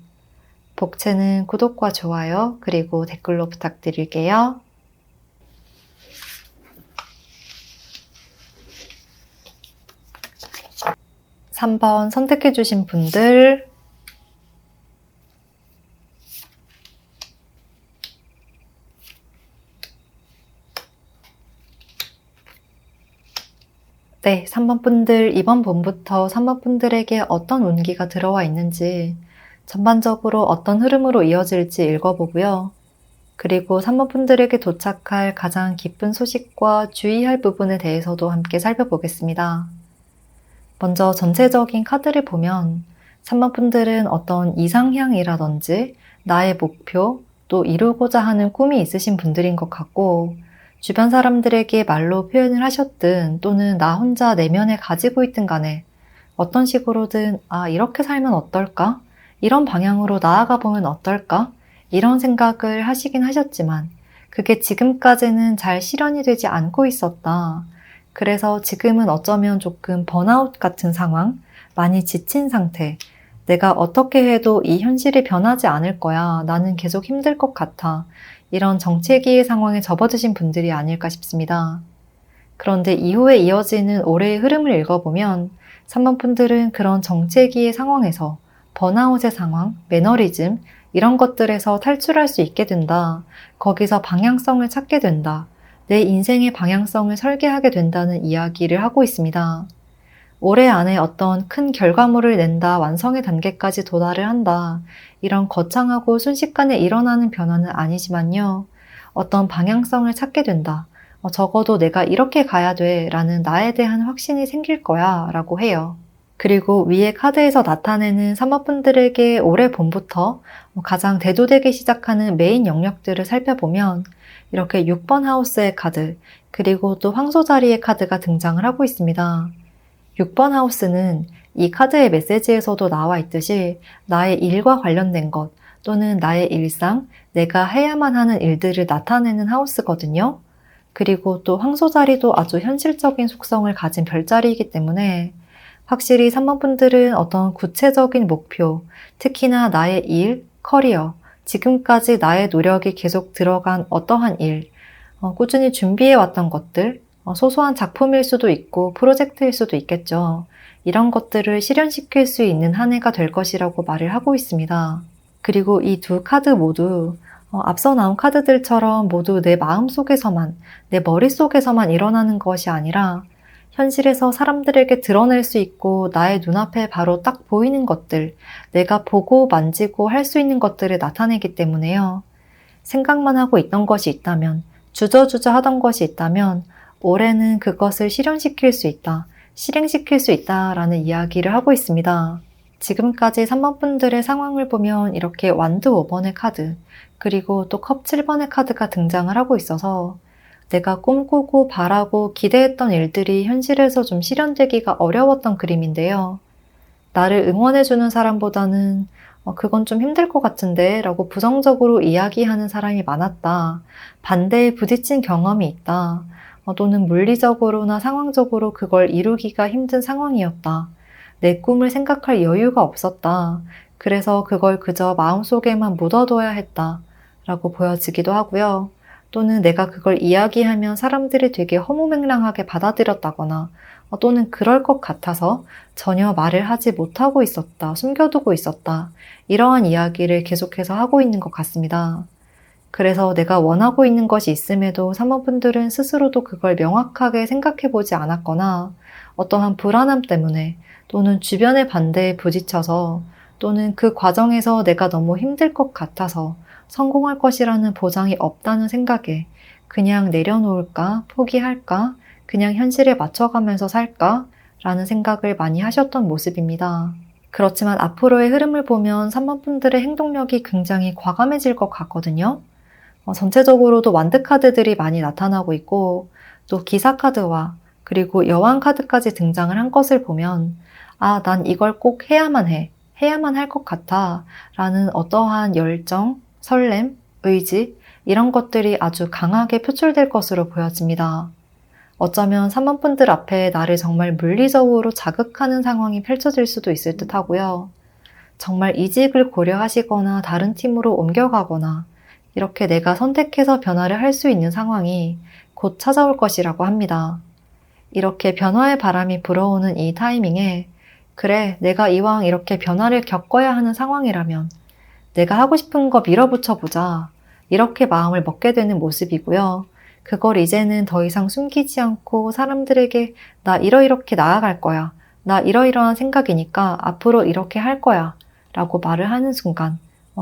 복채는 구독과 좋아요, 그리고 댓글로 부탁드릴게요. 3번 선택해주신 분들, 네, 3번 분들 이번 봄부터 3번 분들에게 어떤 운기가 들어와 있는지 전반적으로 어떤 흐름으로 이어질지 읽어보고요. 그리고 3번 분들에게 도착할 가장 기쁜 소식과 주의할 부분에 대해서도 함께 살펴보겠습니다. 먼저 전체적인 카드를 보면 3번 분들은 어떤 이상향이라든지 나의 목표, 또 이루고자 하는 꿈이 있으신 분들인 것 같고 주변 사람들에게 말로 표현을 하셨든 또는 나 혼자 내면에 가지고 있든 간에 어떤 식으로든 이렇게 살면 어떨까? 이런 방향으로 나아가 보면 어떨까? 이런 생각을 하시긴 하셨지만 그게 지금까지는 잘 실현이 되지 않고 있었다. 그래서 지금은 어쩌면 조금 번아웃 같은 상황, 많이 지친 상태, 내가 어떻게 해도 이 현실이 변하지 않을 거야. 나는 계속 힘들 것 같아. 이런 정체기의 상황에 접어드신 분들이 아닐까 싶습니다. 그런데 이후에 이어지는 올해의 흐름을 읽어보면 3번 분들은 그런 정체기의 상황에서 번아웃의 상황, 매너리즘 이런 것들에서 탈출할 수 있게 된다. 거기서 방향성을 찾게 된다. 내 인생의 방향성을 설계하게 된다는 이야기를 하고 있습니다. 올해 안에 어떤 큰 결과물을 낸다, 완성의 단계까지 도달을 한다. 이런 거창하고 순식간에 일어나는 변화는 아니지만요. 어떤 방향성을 찾게 된다. 적어도 내가 이렇게 가야 돼 라는 나에 대한 확신이 생길 거야 라고 해요. 그리고 위에 카드에서 나타내는 3번 분들에게 올해 봄부터 가장 대두되기 시작하는 메인 영역들을 살펴보면 이렇게 6번 하우스의 카드, 그리고 또 황소자리의 카드가 등장을 하고 있습니다. 6번 하우스는 이 카드의 메시지에서도 나와 있듯이 나의 일과 관련된 것 또는 나의 일상, 내가 해야만 하는 일들을 나타내는 하우스거든요. 그리고 또 황소자리도 아주 현실적인 속성을 가진 별자리이기 때문에 확실히 3번 분들은 어떤 구체적인 목표, 특히나 나의 일, 커리어, 지금까지 나의 노력이 계속 들어간 어떠한 일, 꾸준히 준비해왔던 것들, 소소한 작품일 수도 있고 프로젝트일 수도 있겠죠. 이런 것들을 실현시킬 수 있는 한 해가 될 것이라고 말을 하고 있습니다. 그리고 이 두 카드 모두 앞서 나온 카드들처럼 모두 내 마음속에서만, 내 머릿속에서만 일어나는 것이 아니라 현실에서 사람들에게 드러낼 수 있고 나의 눈앞에 바로 딱 보이는 것들, 내가 보고 만지고 할 수 있는 것들을 나타내기 때문에요. 생각만 하고 있던 것이 있다면, 주저주저 하던 것이 있다면 올해는 그것을 실현시킬 수 있다, 실행시킬 수 있다라는 이야기를 하고 있습니다. 지금까지 3번 분들의 상황을 보면 이렇게 완드 5번의 카드, 그리고 또 컵 7번의 카드가 등장을 하고 있어서 내가 꿈꾸고 바라고 기대했던 일들이 현실에서 좀 실현되기가 어려웠던 그림인데요. 나를 응원해주는 사람보다는 그건 좀 힘들 것 같은데 라고 부정적으로 이야기하는 사람이 많았다. 반대에 부딪힌 경험이 있다. 또는 물리적으로나 상황적으로 그걸 이루기가 힘든 상황이었다. 내 꿈을 생각할 여유가 없었다. 그래서 그걸 그저 마음속에만 묻어둬야 했다라고 보여지기도 하고요. 또는 내가 그걸 이야기하면 사람들이 되게 허무맹랑하게 받아들였다거나 또는 그럴 것 같아서 전혀 말을 하지 못하고 있었다, 숨겨두고 있었다. 이러한 이야기를 계속해서 하고 있는 것 같습니다. 그래서 내가 원하고 있는 것이 있음에도 사모분들은 스스로도 그걸 명확하게 생각해 보지 않았거나 어떠한 불안함 때문에 또는 주변의 반대에 부딪혀서 또는 그 과정에서 내가 너무 힘들 것 같아서 성공할 것이라는 보장이 없다는 생각에 그냥 내려놓을까, 포기할까, 그냥 현실에 맞춰가면서 살까? 라는 생각을 많이 하셨던 모습입니다. 그렇지만 앞으로의 흐름을 보면 3번분들의 행동력이 굉장히 과감해질 것 같거든요. 전체적으로도 완드카드들이 많이 나타나고 있고 또 기사카드와 그리고 여왕카드까지 등장을 한 것을 보면 난 이걸 꼭 해야만 해, 해야만 할 것 같아 라는 어떠한 열정, 설렘, 의지 이런 것들이 아주 강하게 표출될 것으로 보여집니다. 어쩌면 3번분들 앞에 나를 정말 물리적으로 자극하는 상황이 펼쳐질 수도 있을 듯 하고요. 정말 이직을 고려하시거나 다른 팀으로 옮겨가거나 이렇게 내가 선택해서 변화를 할 수 있는 상황이 곧 찾아올 것이라고 합니다. 이렇게 변화의 바람이 불어오는 이 타이밍에 그래, 내가 이왕 이렇게 변화를 겪어야 하는 상황이라면 내가 하고 싶은 거 밀어붙여 보자. 이렇게 마음을 먹게 되는 모습이고요. 그걸 이제는 더 이상 숨기지 않고 사람들에게 나 이러이렇게 나아갈 거야. 나 이러이러한 생각이니까 앞으로 이렇게 할 거야. 라고 말을 하는 순간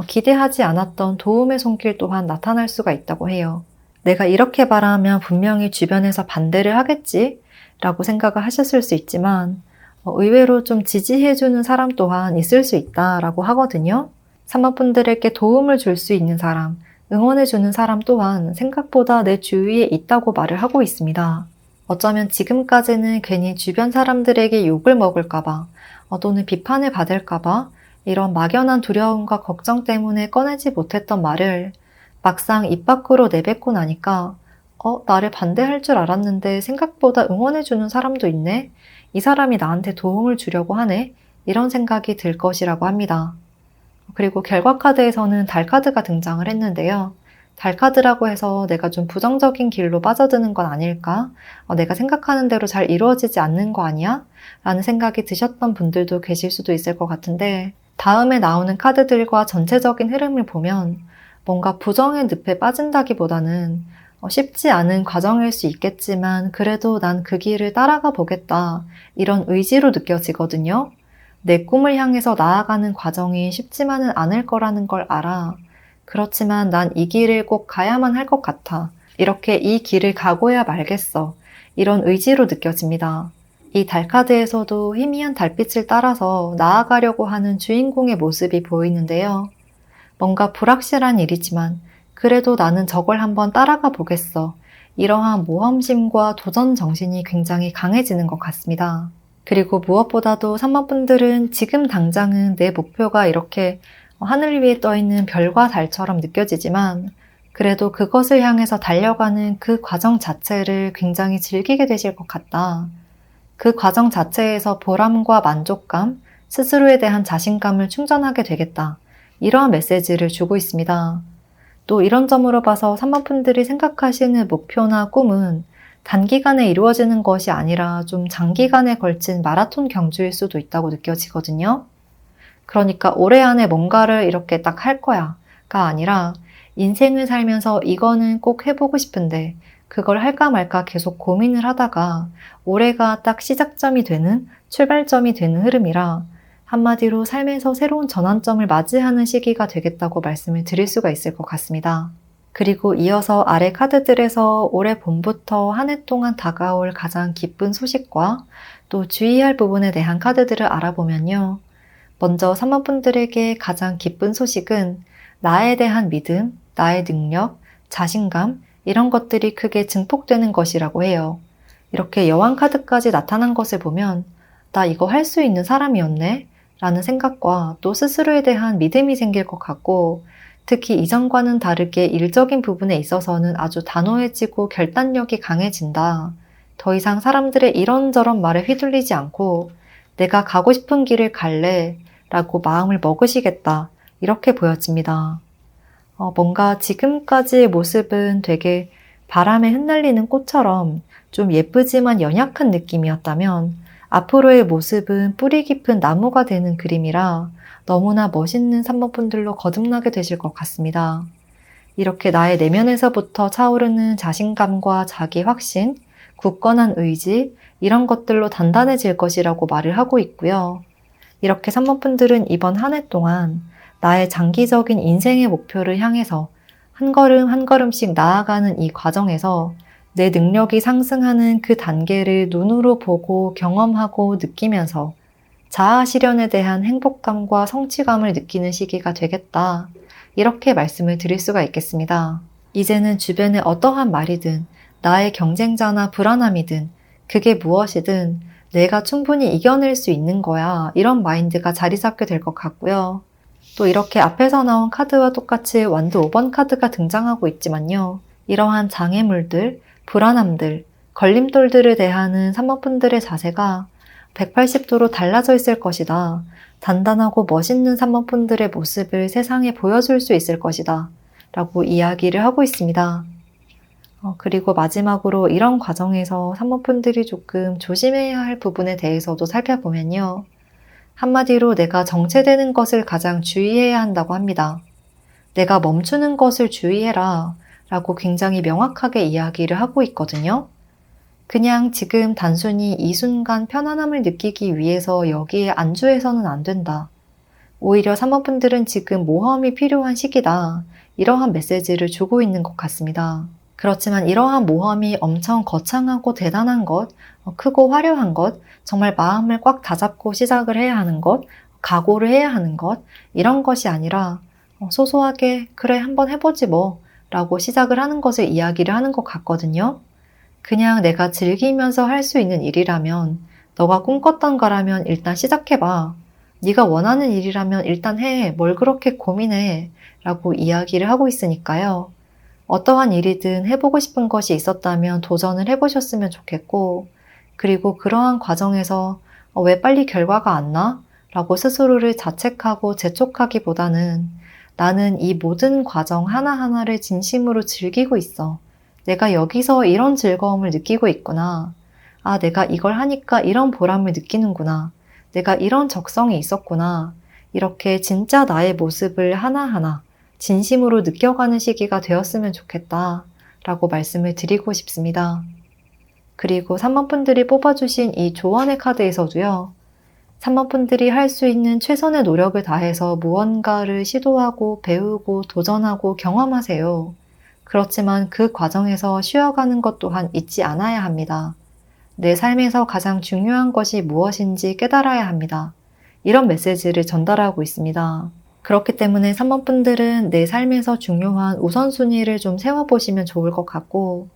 기대하지 않았던 도움의 손길 또한 나타날 수가 있다고 해요. 내가 이렇게 말하면 분명히 주변에서 반대를 하겠지? 라고 생각을 하셨을 수 있지만 의외로 좀 지지해주는 사람 또한 있을 수 있다라고 하거든요. 3번분들에게 도움을 줄 수 있는 사람, 응원해주는 사람 또한 생각보다 내 주위에 있다고 말을 하고 있습니다. 어쩌면 지금까지는 괜히 주변 사람들에게 욕을 먹을까봐 또는 비판을 받을까봐 이런 막연한 두려움과 걱정 때문에 꺼내지 못했던 말을 막상 입 밖으로 내뱉고 나니까 나를 반대할 줄 알았는데 생각보다 응원해주는 사람도 있네? 이 사람이 나한테 도움을 주려고 하네? 이런 생각이 들 것이라고 합니다. 그리고 결과카드에서는 달카드가 등장을 했는데요. 달카드라고 해서 내가 좀 부정적인 길로 빠져드는 건 아닐까? 내가 생각하는 대로 잘 이루어지지 않는 거 아니야? 라는 생각이 드셨던 분들도 계실 수도 있을 것 같은데 다음에 나오는 카드들과 전체적인 흐름을 보면 뭔가 부정의 늪에 빠진다기보다는 쉽지 않은 과정일 수 있겠지만 그래도 난 그 길을 따라가 보겠다. 이런 의지로 느껴지거든요. 내 꿈을 향해서 나아가는 과정이 쉽지만은 않을 거라는 걸 알아. 그렇지만 난 이 길을 꼭 가야만 할 것 같아. 이렇게 이 길을 가고야 말겠어. 이런 의지로 느껴집니다. 이 달카드에서도 희미한 달빛을 따라서 나아가려고 하는 주인공의 모습이 보이는데요. 뭔가 불확실한 일이지만 그래도 나는 저걸 한번 따라가 보겠어. 이러한 모험심과 도전 정신이 굉장히 강해지는 것 같습니다. 그리고 무엇보다도 3번분들은 지금 당장은 내 목표가 이렇게 하늘 위에 떠있는 별과 달처럼 느껴지지만 그래도 그것을 향해서 달려가는 그 과정 자체를 굉장히 즐기게 되실 것 같다. 그 과정 자체에서 보람과 만족감, 스스로에 대한 자신감을 충전하게 되겠다. 이러한 메시지를 주고 있습니다. 또 이런 점으로 봐서 3번분들이 생각하시는 목표나 꿈은 단기간에 이루어지는 것이 아니라 좀 장기간에 걸친 마라톤 경주일 수도 있다고 느껴지거든요. 그러니까 올해 안에 뭔가를 이렇게 딱 할 거야가 아니라 인생을 살면서 이거는 꼭 해보고 싶은데 그걸 할까 말까 계속 고민을 하다가 올해가 딱 시작점이 되는, 출발점이 되는 흐름이라 한마디로 삶에서 새로운 전환점을 맞이하는 시기가 되겠다고 말씀을 드릴 수가 있을 것 같습니다. 그리고 이어서 아래 카드들에서 올해 봄부터 한 해 동안 다가올 가장 기쁜 소식과 또 주의할 부분에 대한 카드들을 알아보면요. 먼저 3번분들에게 가장 기쁜 소식은 나에 대한 믿음, 나의 능력, 자신감 이런 것들이 크게 증폭되는 것이라고 해요. 이렇게 여왕 카드까지 나타난 것을 보면 나 이거 할 수 있는 사람이었네? 라는 생각과 또 스스로에 대한 믿음이 생길 것 같고 특히 이전과는 다르게 일적인 부분에 있어서는 아주 단호해지고 결단력이 강해진다. 더 이상 사람들의 이런저런 말에 휘둘리지 않고 내가 가고 싶은 길을 갈래. 라고 마음을 먹으시겠다. 이렇게 보여집니다. 뭔가 지금까지의 모습은 되게 바람에 흩날리는 꽃처럼 좀 예쁘지만 연약한 느낌이었다면 앞으로의 모습은 뿌리 깊은 나무가 되는 그림이라 너무나 멋있는 3번 분들로 거듭나게 되실 것 같습니다. 이렇게 나의 내면에서부터 차오르는 자신감과 자기 확신, 굳건한 의지, 이런 것들로 단단해질 것이라고 말을 하고 있고요. 이렇게 3번 분들은 이번 한 해 동안 나의 장기적인 인생의 목표를 향해서 한 걸음 한 걸음씩 나아가는 이 과정에서 내 능력이 상승하는 그 단계를 눈으로 보고 경험하고 느끼면서 자아 실현에 대한 행복감과 성취감을 느끼는 시기가 되겠다. 이렇게 말씀을 드릴 수가 있겠습니다. 이제는 주변에 어떠한 말이든 나의 경쟁자나 불안함이든 그게 무엇이든 내가 충분히 이겨낼 수 있는 거야. 이런 마인드가 자리 잡게 될 것 같고요. 또 이렇게 앞에서 나온 카드와 똑같이 완드 5번 카드가 등장하고 있지만요. 이러한 장애물들, 불안함들, 걸림돌들을 대하는 3번 분들의 자세가 180도로 달라져 있을 것이다. 단단하고 멋있는 3번 분들의 모습을 세상에 보여줄 수 있을 것이다. 라고 이야기를 하고 있습니다. 그리고 마지막으로 이런 과정에서 3번 분들이 조금 조심해야 할 부분에 대해서도 살펴보면요. 한마디로 내가 정체되는 것을 가장 주의해야 한다고 합니다. 내가 멈추는 것을 주의해라 라고 굉장히 명확하게 이야기를 하고 있거든요. 그냥 지금 단순히 이 순간 편안함을 느끼기 위해서 여기에 안주해서는 안 된다. 오히려 3번 분들은 지금 모험이 필요한 시기다. 이러한 메시지를 주고 있는 것 같습니다. 그렇지만 이러한 모험이 엄청 거창하고 대단한 것, 크고 화려한 것, 정말 마음을 꽉 다잡고 시작을 해야 하는 것, 각오를 해야 하는 것, 이런 것이 아니라 소소하게 그래 한번 해보지 뭐 라고 시작을 하는 것을 이야기를 하는 것 같거든요. 그냥 내가 즐기면서 할 수 있는 일이라면, 너가 꿈꿨던 거라면 일단 시작해봐. 네가 원하는 일이라면 일단 해. 뭘 그렇게 고민해. 라고 이야기를 하고 있으니까요. 어떠한 일이든 해보고 싶은 것이 있었다면 도전을 해보셨으면 좋겠고, 그리고 그러한 과정에서 왜 빨리 결과가 안 나? 라고 스스로를 자책하고 재촉하기보다는 나는 이 모든 과정 하나하나를 진심으로 즐기고 있어. 내가 여기서 이런 즐거움을 느끼고 있구나. 아, 내가 이걸 하니까 이런 보람을 느끼는구나. 내가 이런 적성이 있었구나. 이렇게 진짜 나의 모습을 하나하나 진심으로 느껴가는 시기가 되었으면 좋겠다. 라고 말씀을 드리고 싶습니다. 그리고 3번 분들이 뽑아주신 이 조언의 카드에서도요. 3번 분들이 할 수 있는 최선의 노력을 다해서 무언가를 시도하고 배우고 도전하고 경험하세요. 그렇지만 그 과정에서 쉬어가는 것 또한 잊지 않아야 합니다. 내 삶에서 가장 중요한 것이 무엇인지 깨달아야 합니다. 이런 메시지를 전달하고 있습니다. 그렇기 때문에 3번 분들은 내 삶에서 중요한 우선순위를 좀 세워보시면 좋을 것 같고,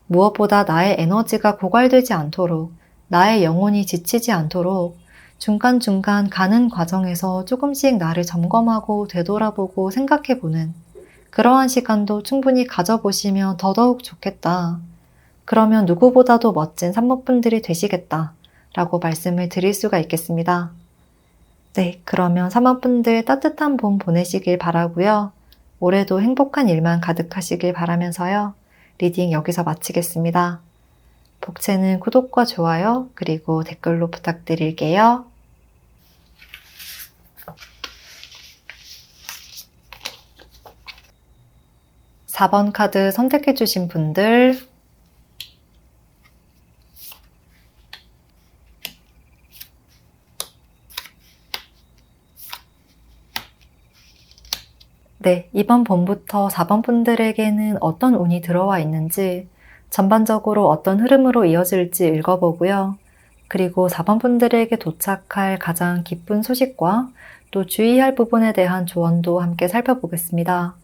무엇보다 나의 에너지가 고갈되지 않도록, 나의 영혼이 지치지 않도록 중간중간 가는 과정에서 조금씩 나를 점검하고 되돌아보고 생각해보는 그러한 시간도 충분히 가져보시면 더더욱 좋겠다. 그러면 누구보다도 멋진 3번 분들이 되시겠다. 라고 말씀을 드릴 수가 있겠습니다. 네, 그러면 3번 분들 따뜻한 봄 보내시길 바라고요. 올해도 행복한 일만 가득하시길 바라면서요. 리딩 여기서 마치겠습니다. 복채는 구독과 좋아요, 그리고 댓글로 부탁드릴게요. 4번 카드 선택해주신 분들, 네, 이번 봄부터 4번 분들에게는 어떤 운이 들어와 있는지, 전반적으로 어떤 흐름으로 이어질지 읽어보고요. 그리고 4번 분들에게 도착할 가장 기쁜 소식과 또 주의할 부분에 대한 조언도 함께 살펴보겠습니다.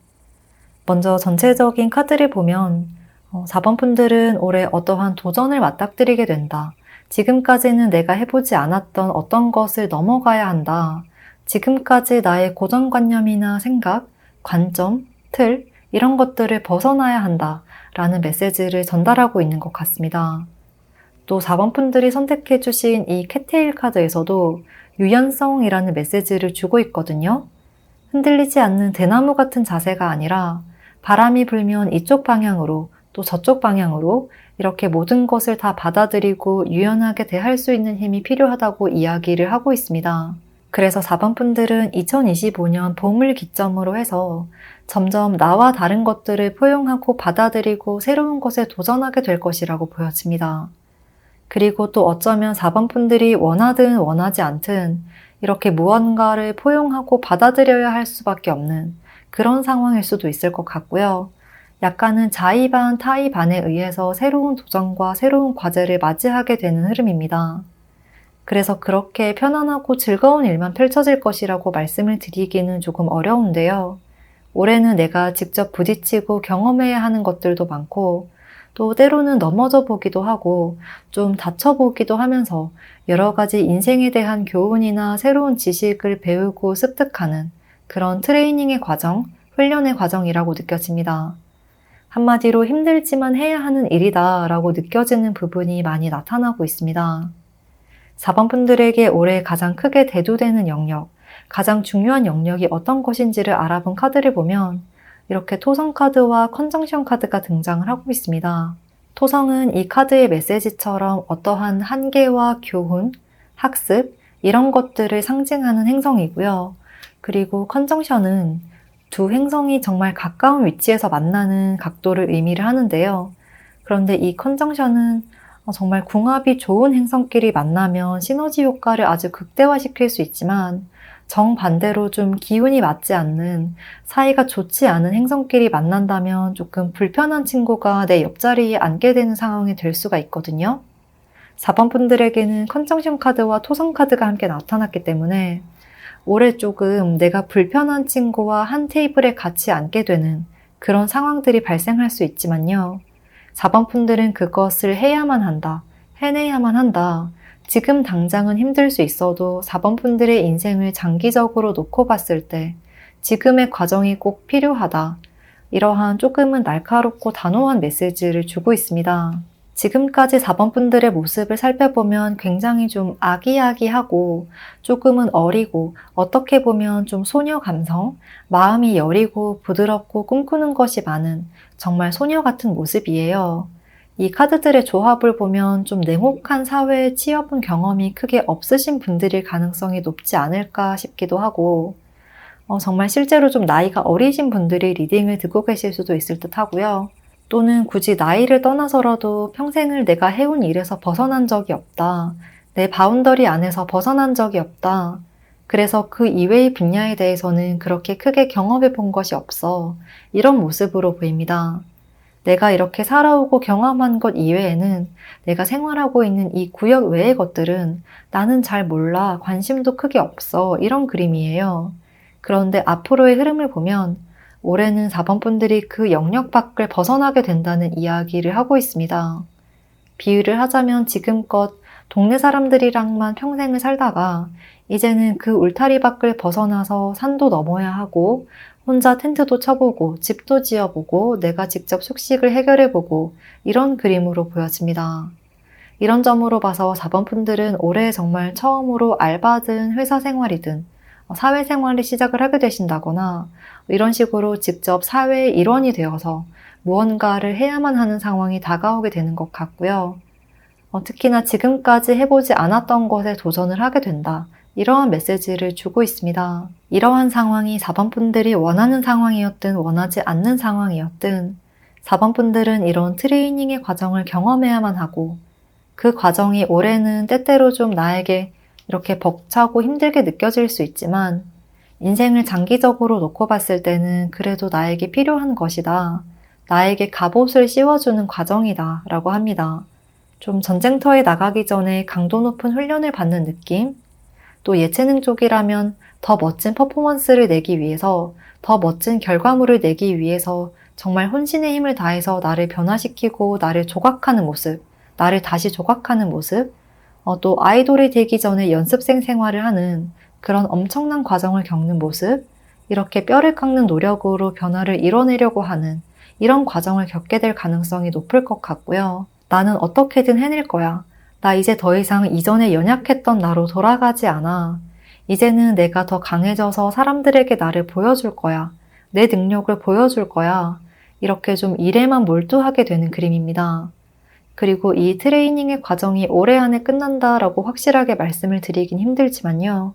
먼저 전체적인 카드를 보면 4번 분들은 올해 어떠한 도전을 맞닥뜨리게 된다. 지금까지는 내가 해보지 않았던 어떤 것을 넘어가야 한다. 지금까지 나의 고정관념이나 생각, 관점, 틀, 이런 것들을 벗어나야 한다. 라는 메시지를 전달하고 있는 것 같습니다. 또 4번 분들이 선택해 주신 이 캣테일 카드에서도 유연성이라는 메시지를 주고 있거든요. 흔들리지 않는 대나무 같은 자세가 아니라 바람이 불면 이쪽 방향으로 또 저쪽 방향으로 이렇게 모든 것을 다 받아들이고 유연하게 대할 수 있는 힘이 필요하다고 이야기를 하고 있습니다. 그래서 4번 분들은 2025년 봄을 기점으로 해서 점점 나와 다른 것들을 포용하고 받아들이고 새로운 것에 도전하게 될 것이라고 보여집니다. 그리고 또 어쩌면 4번 분들이 원하든 원하지 않든 이렇게 무언가를 포용하고 받아들여야 할 수밖에 없는 그런 상황일 수도 있을 것 같고요. 약간은 자의 반 타의 반에 의해서 새로운 도전과 새로운 과제를 맞이하게 되는 흐름입니다. 그래서 그렇게 편안하고 즐거운 일만 펼쳐질 것이라고 말씀을 드리기는 조금 어려운데요. 올해는 내가 직접 부딪히고 경험해야 하는 것들도 많고 또 때로는 넘어져 보기도 하고 좀 다쳐보기도 하면서 여러 가지 인생에 대한 교훈이나 새로운 지식을 배우고 습득하는 그런 트레이닝의 과정, 훈련의 과정이라고 느껴집니다. 한마디로 힘들지만 해야 하는 일이다 라고 느껴지는 부분이 많이 나타나고 있습니다. 4번 분들에게 올해 가장 크게 대두되는 영역, 가장 중요한 영역이 어떤 것인지를 알아본 카드를 보면 이렇게 토성 카드와 컨정션 카드가 등장을 하고 있습니다. 토성은 이 카드의 메시지처럼 어떠한 한계와 교훈, 학습 이런 것들을 상징하는 행성이고요. 그리고 컨정션은 두 행성이 정말 가까운 위치에서 만나는 각도를 의미를 하는데요. 그런데 이 컨정션은 정말 궁합이 좋은 행성끼리 만나면 시너지 효과를 아주 극대화시킬 수 있지만 정반대로 좀 기운이 맞지 않는 사이가 좋지 않은 행성끼리 만난다면 조금 불편한 친구가 내 옆자리에 앉게 되는 상황이 될 수가 있거든요. 4번 분들에게는 컨정션 카드와 토성 카드가 함께 나타났기 때문에 올해 조금 내가 불편한 친구와 한 테이블에 같이 앉게 되는 그런 상황들이 발생할 수 있지만요. 4번 분들은 그것을 해야만 한다, 해내야만 한다. 지금 당장은 힘들 수 있어도 4번 분들의 인생을 장기적으로 놓고 봤을 때 지금의 과정이 꼭 필요하다. 이러한 조금은 날카롭고 단호한 메시지를 주고 있습니다. 지금까지 4번 분들의 모습을 살펴보면 굉장히 좀 아기아기하고 조금은 어리고 어떻게 보면 좀 소녀 감성, 마음이 여리고 부드럽고 꿈꾸는 것이 많은 정말 소녀 같은 모습이에요. 이 카드들의 조합을 보면 좀 냉혹한 사회에 치여본 경험이 크게 없으신 분들일 가능성이 높지 않을까 싶기도 하고 정말 실제로 좀 나이가 어리신 분들이 리딩을 듣고 계실 수도 있을 듯 하고요. 또는 굳이 나이를 떠나서라도 평생을 내가 해온 일에서 벗어난 적이 없다. 내 바운더리 안에서 벗어난 적이 없다. 그래서 그 이외의 분야에 대해서는 그렇게 크게 경험해 본 것이 없어. 이런 모습으로 보입니다. 내가 이렇게 살아오고 경험한 것 이외에는 내가 생활하고 있는 이 구역 외의 것들은 나는 잘 몰라, 관심도 크게 없어. 이런 그림이에요. 그런데 앞으로의 흐름을 보면 올해는 4번 분들이 그 영역 밖을 벗어나게 된다는 이야기를 하고 있습니다. 비유를 하자면 지금껏 동네 사람들이랑만 평생을 살다가 이제는 그 울타리 밖을 벗어나서 산도 넘어야 하고 혼자 텐트도 쳐보고 집도 지어보고 내가 직접 숙식을 해결해보고 이런 그림으로 보여집니다. 이런 점으로 봐서 4번 분들은 올해 정말 처음으로 알바든 회사 생활이든 사회생활을 시작을 하게 되신다거나 이런 식으로 직접 사회의 일원이 되어서 무언가를 해야만 하는 상황이 다가오게 되는 것 같고요. 특히나 지금까지 해보지 않았던 것에 도전을 하게 된다. 이러한 메시지를 주고 있습니다. 이러한 상황이 4번 분들이 원하는 상황이었든 원하지 않는 상황이었든 4번 분들은 이런 트레이닝의 과정을 경험해야만 하고 그 과정이 올해는 때때로 좀 나에게 이렇게 벅차고 힘들게 느껴질 수 있지만 인생을 장기적으로 놓고 봤을 때는 그래도 나에게 필요한 것이다. 나에게 갑옷을 씌워주는 과정이다 라고 합니다. 좀 전쟁터에 나가기 전에 강도 높은 훈련을 받는 느낌? 또 예체능 쪽이라면 더 멋진 퍼포먼스를 내기 위해서, 더 멋진 결과물을 내기 위해서 정말 혼신의 힘을 다해서 나를 변화시키고 나를 조각하는 모습, 나를 다시 조각하는 모습, 또 아이돌이 되기 전에 연습생 생활을 하는 그런 엄청난 과정을 겪는 모습, 이렇게 뼈를 깎는 노력으로 변화를 이뤄내려고 하는 이런 과정을 겪게 될 가능성이 높을 것 같고요. 나는 어떻게든 해낼 거야. 나 이제 더 이상 이전에 연약했던 나로 돌아가지 않아. 이제는 내가 더 강해져서 사람들에게 나를 보여줄 거야. 내 능력을 보여줄 거야. 이렇게 좀 일에만 몰두하게 되는 그림입니다. 그리고 이 트레이닝의 과정이 올해 안에 끝난다라고 확실하게 말씀을 드리긴 힘들지만요.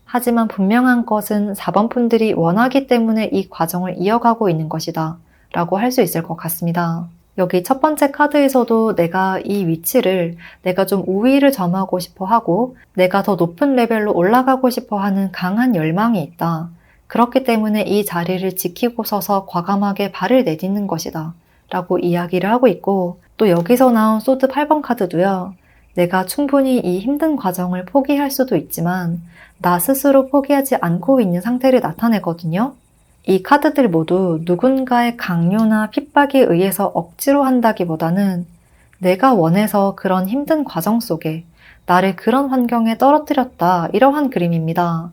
하지만 분명한 것은 4번 분들이 원하기 때문에 이 과정을 이어가고 있는 것이다 라고 할 수 있을 것 같습니다. 여기 첫 번째 카드에서도 내가 이 위치를 내가 좀 우위를 점하고 싶어 하고 내가 더 높은 레벨로 올라가고 싶어 하는 강한 열망이 있다. 그렇기 때문에 이 자리를 지키고 서서 과감하게 발을 내딛는 것이다 라고 이야기를 하고 있고, 또 여기서 나온 소드 8번 카드도요. 내가 충분히 이 힘든 과정을 포기할 수도 있지만 나 스스로 포기하지 않고 있는 상태를 나타내거든요. 이 카드들 모두 누군가의 강요나 핍박에 의해서 억지로 한다기보다는 내가 원해서 그런 힘든 과정 속에 나를 그런 환경에 떨어뜨렸다, 이러한 그림입니다.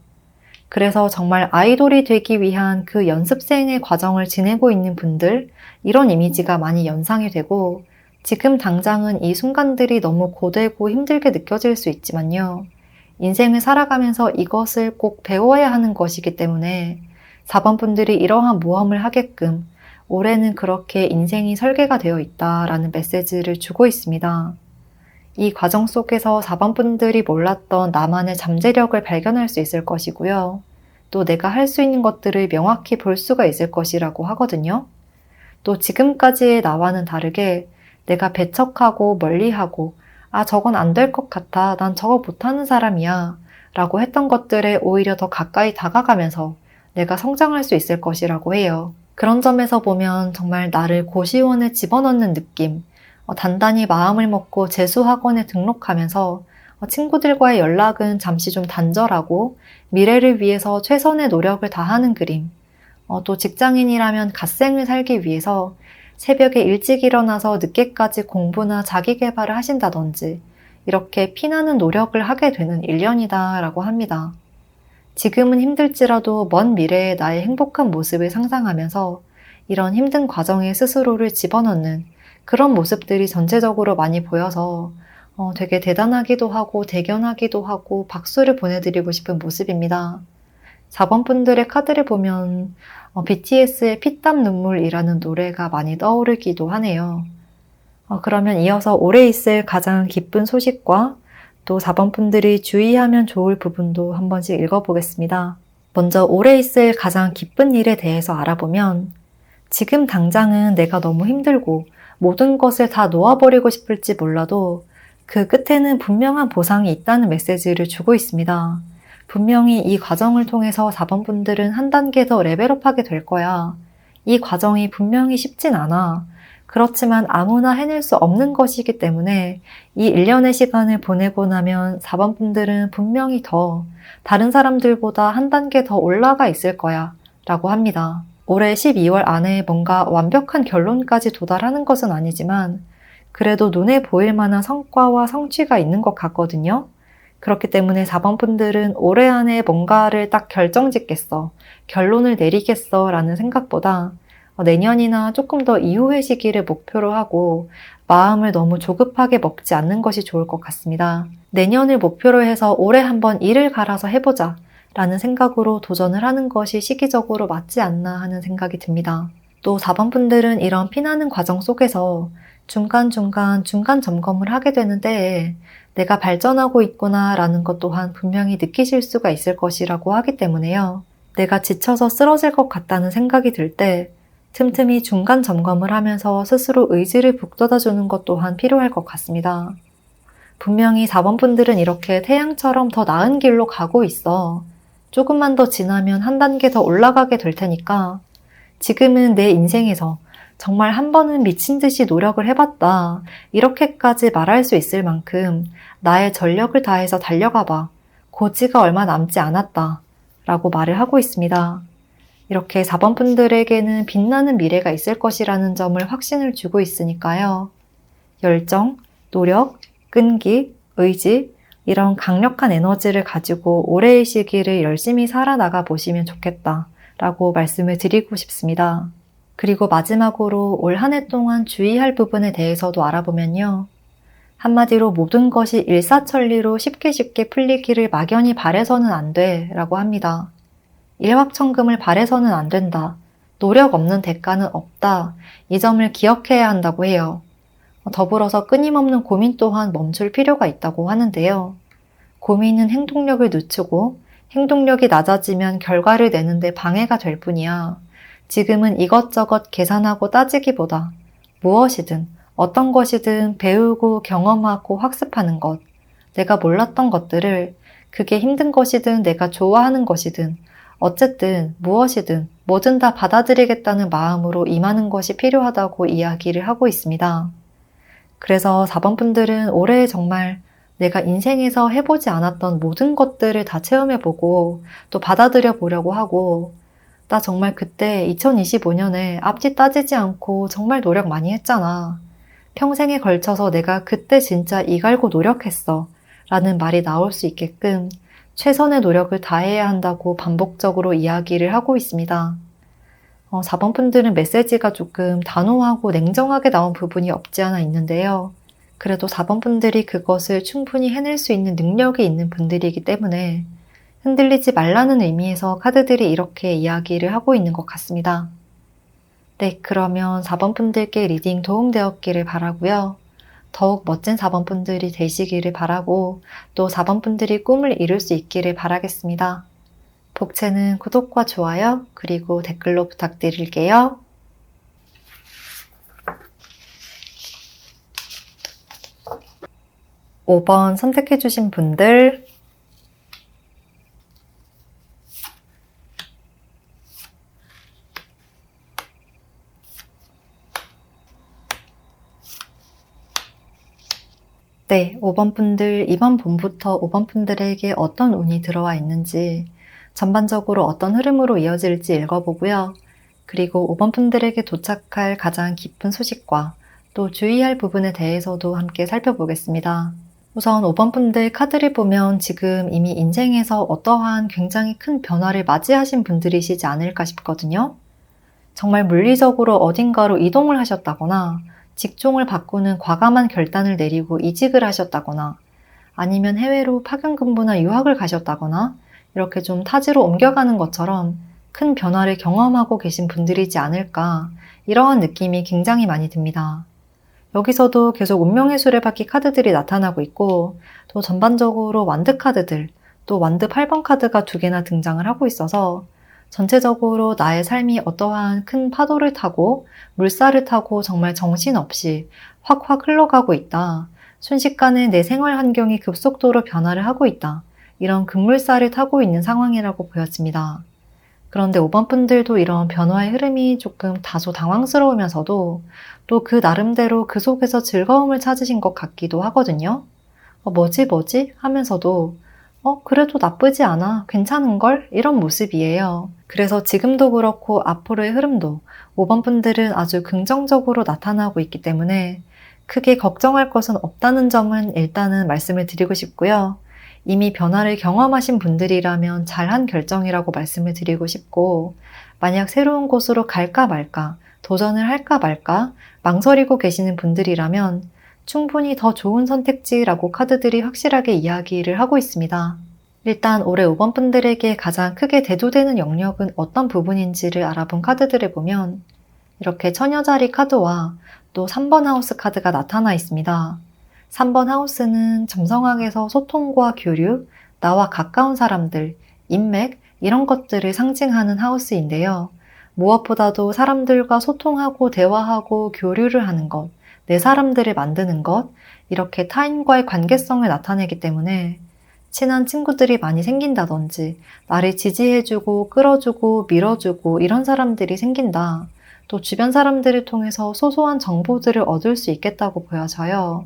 그래서 정말 아이돌이 되기 위한 그 연습생의 과정을 지내고 있는 분들, 이런 이미지가 많이 연상이 되고, 지금 당장은 이 순간들이 너무 고되고 힘들게 느껴질 수 있지만요. 인생을 살아가면서 이것을 꼭 배워야 하는 것이기 때문에 4번 분들이 이러한 모험을 하게끔 올해는 그렇게 인생이 설계가 되어 있다라는 메시지를 주고 있습니다. 이 과정 속에서 4번 분들이 몰랐던 나만의 잠재력을 발견할 수 있을 것이고요. 또 내가 할 수 있는 것들을 명확히 볼 수가 있을 것이라고 하거든요. 또 지금까지의 나와는 다르게 내가 배척하고 멀리하고 저건 안 될 것 같아, 난 저거 못하는 사람이야 라고 했던 것들에 오히려 더 가까이 다가가면서 내가 성장할 수 있을 것이라고 해요. 그런 점에서 보면 정말 나를 고시원에 집어넣는 느낌, 단단히 마음을 먹고 재수학원에 등록하면서 친구들과의 연락은 잠시 좀 단절하고 미래를 위해서 최선의 노력을 다하는 그림, 또 직장인이라면 갓생을 살기 위해서 새벽에 일찍 일어나서 늦게까지 공부나 자기 개발을 하신다든지 이렇게 피나는 노력을 하게 되는 1년이다 라고 합니다. 지금은 힘들지라도 먼 미래의 나의 행복한 모습을 상상하면서 이런 힘든 과정에 스스로를 집어넣는 그런 모습들이 전체적으로 많이 보여서 되게 대단하기도 하고 대견하기도 하고 박수를 보내드리고 싶은 모습입니다. 4번 분들의 카드를 보면 BTS의 피땀 눈물이라는 노래가 많이 떠오르기도 하네요. 그러면 이어서 올해 있을 가장 기쁜 소식과 또 4번 분들이 주의하면 좋을 부분도 한 번씩 읽어보겠습니다. 먼저 올해 있을 가장 기쁜 일에 대해서 알아보면 지금 당장은 내가 너무 힘들고 모든 것을 다 놓아버리고 싶을지 몰라도 그 끝에는 분명한 보상이 있다는 메시지를 주고 있습니다. 분명히 이 과정을 통해서 4번 분들은 한 단계 더 레벨업하게 될 거야. 이 과정이 분명히 쉽진 않아. 그렇지만 아무나 해낼 수 없는 것이기 때문에 이 1년의 시간을 보내고 나면 4번 분들은 분명히 더 다른 사람들보다 한 단계 더 올라가 있을 거야 라고 합니다. 올해 12월 안에 뭔가 완벽한 결론까지 도달하는 것은 아니지만 그래도 눈에 보일 만한 성과와 성취가 있는 것 같거든요. 그렇기 때문에 4번 분들은 올해 안에 뭔가를 딱 결정짓겠어, 결론을 내리겠어 라는 생각보다 내년이나 조금 더 이후의 시기를 목표로 하고 마음을 너무 조급하게 먹지 않는 것이 좋을 것 같습니다. 내년을 목표로 해서 올해 한번 일을 갈아서 해보자 라는 생각으로 도전을 하는 것이 시기적으로 맞지 않나 하는 생각이 듭니다. 또 4번 분들은 이런 피나는 과정 속에서 중간 점검을 하게 되는 때에 내가 발전하고 있구나 라는 것 또한 분명히 느끼실 수가 있을 것이라고 하기 때문에요. 내가 지쳐서 쓰러질 것 같다는 생각이 들 때 틈틈이 중간 점검을 하면서 스스로 의지를 북돋아주는 것 또한 필요할 것 같습니다. 분명히 4번 분들은 이렇게 태양처럼 더 나은 길로 가고 있어. 조금만 더 지나면 한 단계 더 올라가게 될 테니까 지금은 내 인생에서 정말 한 번은 미친 듯이 노력을 해봤다, 이렇게까지 말할 수 있을 만큼 나의 전력을 다해서 달려가봐. 고지가 얼마 남지 않았다 라고 말을 하고 있습니다. 이렇게 4번 분들에게는 빛나는 미래가 있을 것이라는 점을 확신을 주고 있으니까요. 열정, 노력, 끈기, 의지, 이런 강력한 에너지를 가지고 올해의 시기를 열심히 살아나가 보시면 좋겠다 라고 말씀을 드리고 싶습니다. 그리고 마지막으로 올 한 해 동안 주의할 부분에 대해서도 알아보면요. 한마디로 모든 것이 일사천리로 쉽게 풀리기를 막연히 바래서는 안 돼 라고 합니다. 일확천금을 바래서는 안 된다. 노력 없는 대가는 없다. 이 점을 기억해야 한다고 해요. 더불어서 끊임없는 고민 또한 멈출 필요가 있다고 하는데요. 고민은 행동력을 늦추고 행동력이 낮아지면 결과를 내는데 방해가 될 뿐이야. 지금은 이것저것 계산하고 따지기보다 무엇이든 어떤 것이든 배우고 경험하고 학습하는 것, 내가 몰랐던 것들을 그게 힘든 것이든 내가 좋아하는 것이든 어쨌든 무엇이든 뭐든 다 받아들이겠다는 마음으로 임하는 것이 필요하다고 이야기를 하고 있습니다. 그래서 4번 분들은 올해 정말 내가 인생에서 해보지 않았던 모든 것들을 다 체험해보고 또 받아들여 보려고 하고, 나 정말 그때 2025년에 앞뒤 따지지 않고 정말 노력 많이 했잖아. 평생에 걸쳐서 내가 그때 진짜 이 갈고 노력했어 라는 말이 나올 수 있게끔 최선의 노력을 다해야 한다고 반복적으로 이야기를 하고 있습니다. 4번 분들은 메시지가 조금 단호하고 냉정하게 나온 부분이 없지 않아 있는데요. 그래도 4번 분들이 그것을 충분히 해낼 수 있는 능력이 있는 분들이기 때문에 흔들리지 말라는 의미에서 카드들이 이렇게 이야기를 하고 있는 것 같습니다. 네, 그러면 4번 분들께 리딩 도움되었기를 바라고요. 더욱 멋진 4번 분들이 되시기를 바라고 또 4번 분들이 꿈을 이룰 수 있기를 바라겠습니다. 복채는 구독과 좋아요 그리고 댓글로 부탁드릴게요. 5번 선택해주신 분들 네, 5번 분들 이번 봄부터 5번 분들에게 어떤 운이 들어와 있는지 전반적으로 어떤 흐름으로 이어질지 읽어보고요. 그리고 5번 분들에게 도착할 가장 깊은 소식과 또 주의할 부분에 대해서도 함께 살펴보겠습니다. 우선 5번 분들 카드를 보면 지금 이미 인생에서 어떠한 굉장히 큰 변화를 맞이하신 분들이시지 않을까 싶거든요. 정말 물리적으로 어딘가로 이동을 하셨다거나 직종을 바꾸는 과감한 결단을 내리고 이직을 하셨다거나 아니면 해외로 파견 근무나 유학을 가셨다거나 이렇게 좀 타지로 옮겨가는 것처럼 큰 변화를 경험하고 계신 분들이지 않을까, 이러한 느낌이 굉장히 많이 듭니다. 여기서도 계속 운명의 수레바퀴 카드들이 나타나고 있고 또 전반적으로 완드 카드들, 또 완드 8번 카드가 2개나 등장을 하고 있어서 전체적으로 나의 삶이 어떠한 큰 파도를 타고 물살을 타고 정말 정신없이 확확 흘러가고 있다. 순식간에 내 생활 환경이 급속도로 변화를 하고 있다. 이런 급물살을 타고 있는 상황이라고 보여집니다. 그런데 5번 분들도 이런 변화의 흐름이 조금 다소 당황스러우면서도 또 그 나름대로 그 속에서 즐거움을 찾으신 것 같기도 하거든요. 뭐지 하면서도 그래도 나쁘지 않아, 괜찮은걸? 이런 모습이에요. 그래서 지금도 그렇고 앞으로의 흐름도 5번 분들은 아주 긍정적으로 나타나고 있기 때문에 크게 걱정할 것은 없다는 점은 일단은 말씀을 드리고 싶고요. 이미 변화를 경험하신 분들이라면 잘한 결정이라고 말씀을 드리고 싶고, 만약 새로운 곳으로 갈까 말까, 도전을 할까 말까 망설이고 계시는 분들이라면 충분히 더 좋은 선택지라고 카드들이 확실하게 이야기를 하고 있습니다. 일단 올해 5번 분들에게 가장 크게 대두되는 영역은 어떤 부분인지를 알아본 카드들을 보면 이렇게 처녀자리 카드와 또 3번 하우스 카드가 나타나 있습니다. 3번 하우스는 점성학에서 소통과 교류, 나와 가까운 사람들, 인맥 이런 것들을 상징하는 하우스인데요. 무엇보다도 사람들과 소통하고 대화하고 교류를 하는 것, 내 사람들을 만드는 것, 이렇게 타인과의 관계성을 나타내기 때문에 친한 친구들이 많이 생긴다든지 나를 지지해주고 끌어주고 밀어주고 이런 사람들이 생긴다. 또 주변 사람들을 통해서 소소한 정보들을 얻을 수 있겠다고 보여져요.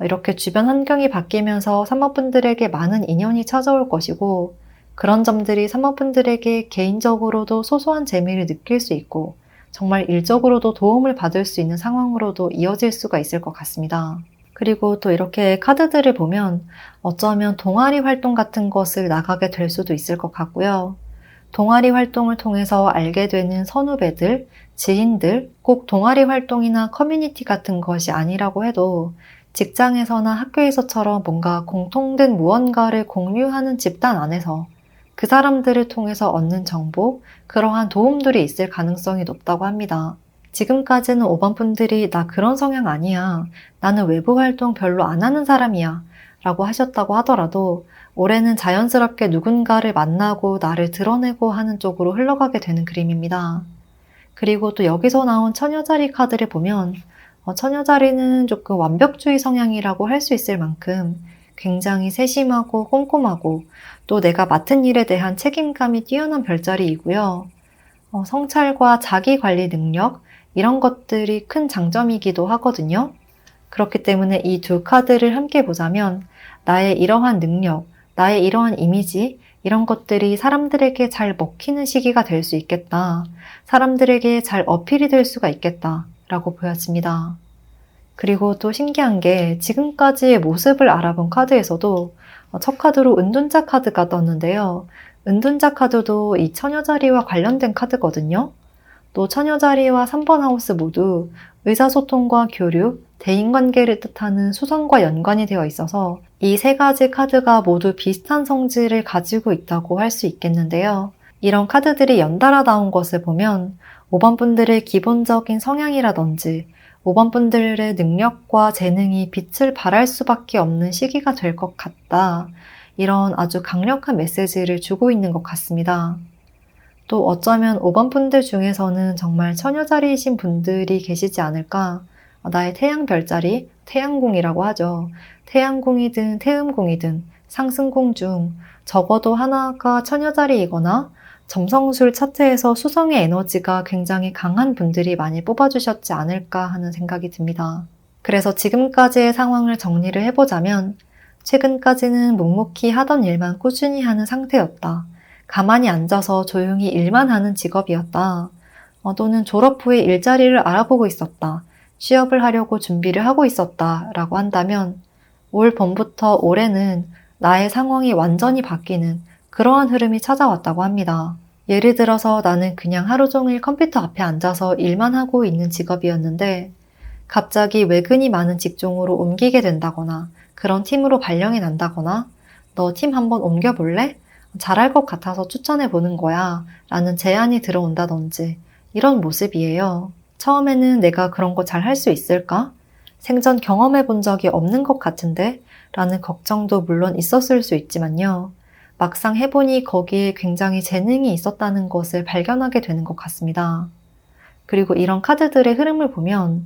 이렇게 주변 환경이 바뀌면서 3번 분들에게 많은 인연이 찾아올 것이고 그런 점들이 3번 분들에게 개인적으로도 소소한 재미를 느낄 수 있고 정말 일적으로도 도움을 받을 수 있는 상황으로도 이어질 수가 있을 것 같습니다. 그리고 또 이렇게 카드들을 보면 어쩌면 동아리 활동 같은 것을 나가게 될 수도 있을 것 같고요. 동아리 활동을 통해서 알게 되는 선후배들, 지인들, 꼭 동아리 활동이나 커뮤니티 같은 것이 아니라고 해도 직장에서나 학교에서처럼 뭔가 공통된 무언가를 공유하는 집단 안에서 그 사람들을 통해서 얻는 정보, 그러한 도움들이 있을 가능성이 높다고 합니다. 지금까지는 5번 분들이 나 그런 성향 아니야. 나는 외부 활동 별로 안 하는 사람이야. 라고 하셨다고 하더라도 올해는 자연스럽게 누군가를 만나고 나를 드러내고 하는 쪽으로 흘러가게 되는 그림입니다. 그리고 또 여기서 나온 처녀자리 카드를 보면 처녀자리는 조금 완벽주의 성향이라고 할 수 있을 만큼 굉장히 세심하고 꼼꼼하고 또 내가 맡은 일에 대한 책임감이 뛰어난 별자리이고요. 성찰과 자기 관리 능력 이런 것들이 큰 장점이기도 하거든요. 그렇기 때문에 이 두 카드를 함께 보자면 나의 이러한 능력, 나의 이러한 이미지 이런 것들이 사람들에게 잘 먹히는 시기가 될 수 있겠다. 사람들에게 잘 어필이 될 수가 있겠다. 라고 보여집니다. 그리고 또 신기한 게 지금까지의 모습을 알아본 카드에서도 첫 카드로 은둔자 카드가 떴는데요. 은둔자 카드도 이 처녀자리와 관련된 카드거든요. 또 처녀자리와 3번 하우스 모두 의사소통과 교류, 대인관계를 뜻하는 수성과 연관이 되어 있어서 이 세 가지 카드가 모두 비슷한 성질을 가지고 있다고 할 수 있겠는데요. 이런 카드들이 연달아 나온 것을 보면 5번 분들의 기본적인 성향이라든지 5번 분들의 능력과 재능이 빛을 발할 수밖에 없는 시기가 될 것 같다. 이런 아주 강력한 메시지를 주고 있는 것 같습니다. 또 어쩌면 5번 분들 중에서는 정말 처녀자리이신 분들이 계시지 않을까. 나의 태양 별자리, 태양궁이라고 하죠. 태양궁이든 태음궁이든 상승궁 중 적어도 하나가 처녀자리이거나 점성술 차트에서 수성의 에너지가 굉장히 강한 분들이 많이 뽑아주셨지 않을까 하는 생각이 듭니다. 그래서 지금까지의 상황을 정리를 해보자면 최근까지는 묵묵히 하던 일만 꾸준히 하는 상태였다. 가만히 앉아서 조용히 일만 하는 직업이었다. 또는 졸업 후에 일자리를 알아보고 있었다. 취업을 하려고 준비를 하고 있었다. 라고 한다면 올 봄부터 올해는 나의 상황이 완전히 바뀌는 그러한 흐름이 찾아왔다고 합니다. 예를 들어서 나는 그냥 하루 종일 컴퓨터 앞에 앉아서 일만 하고 있는 직업이었는데 갑자기 외근이 많은 직종으로 옮기게 된다거나 그런 팀으로 발령이 난다거나 너 팀 한번 옮겨볼래? 잘할 것 같아서 추천해 보는 거야 라는 제안이 들어온다든지 이런 모습이에요. 처음에는 내가 그런 거 잘 할 수 있을까? 생전 경험해 본 적이 없는 것 같은데? 라는 걱정도 물론 있었을 수 있지만요. 막상 해보니 거기에 굉장히 재능이 있었다는 것을 발견하게 되는 것 같습니다. 그리고 이런 카드들의 흐름을 보면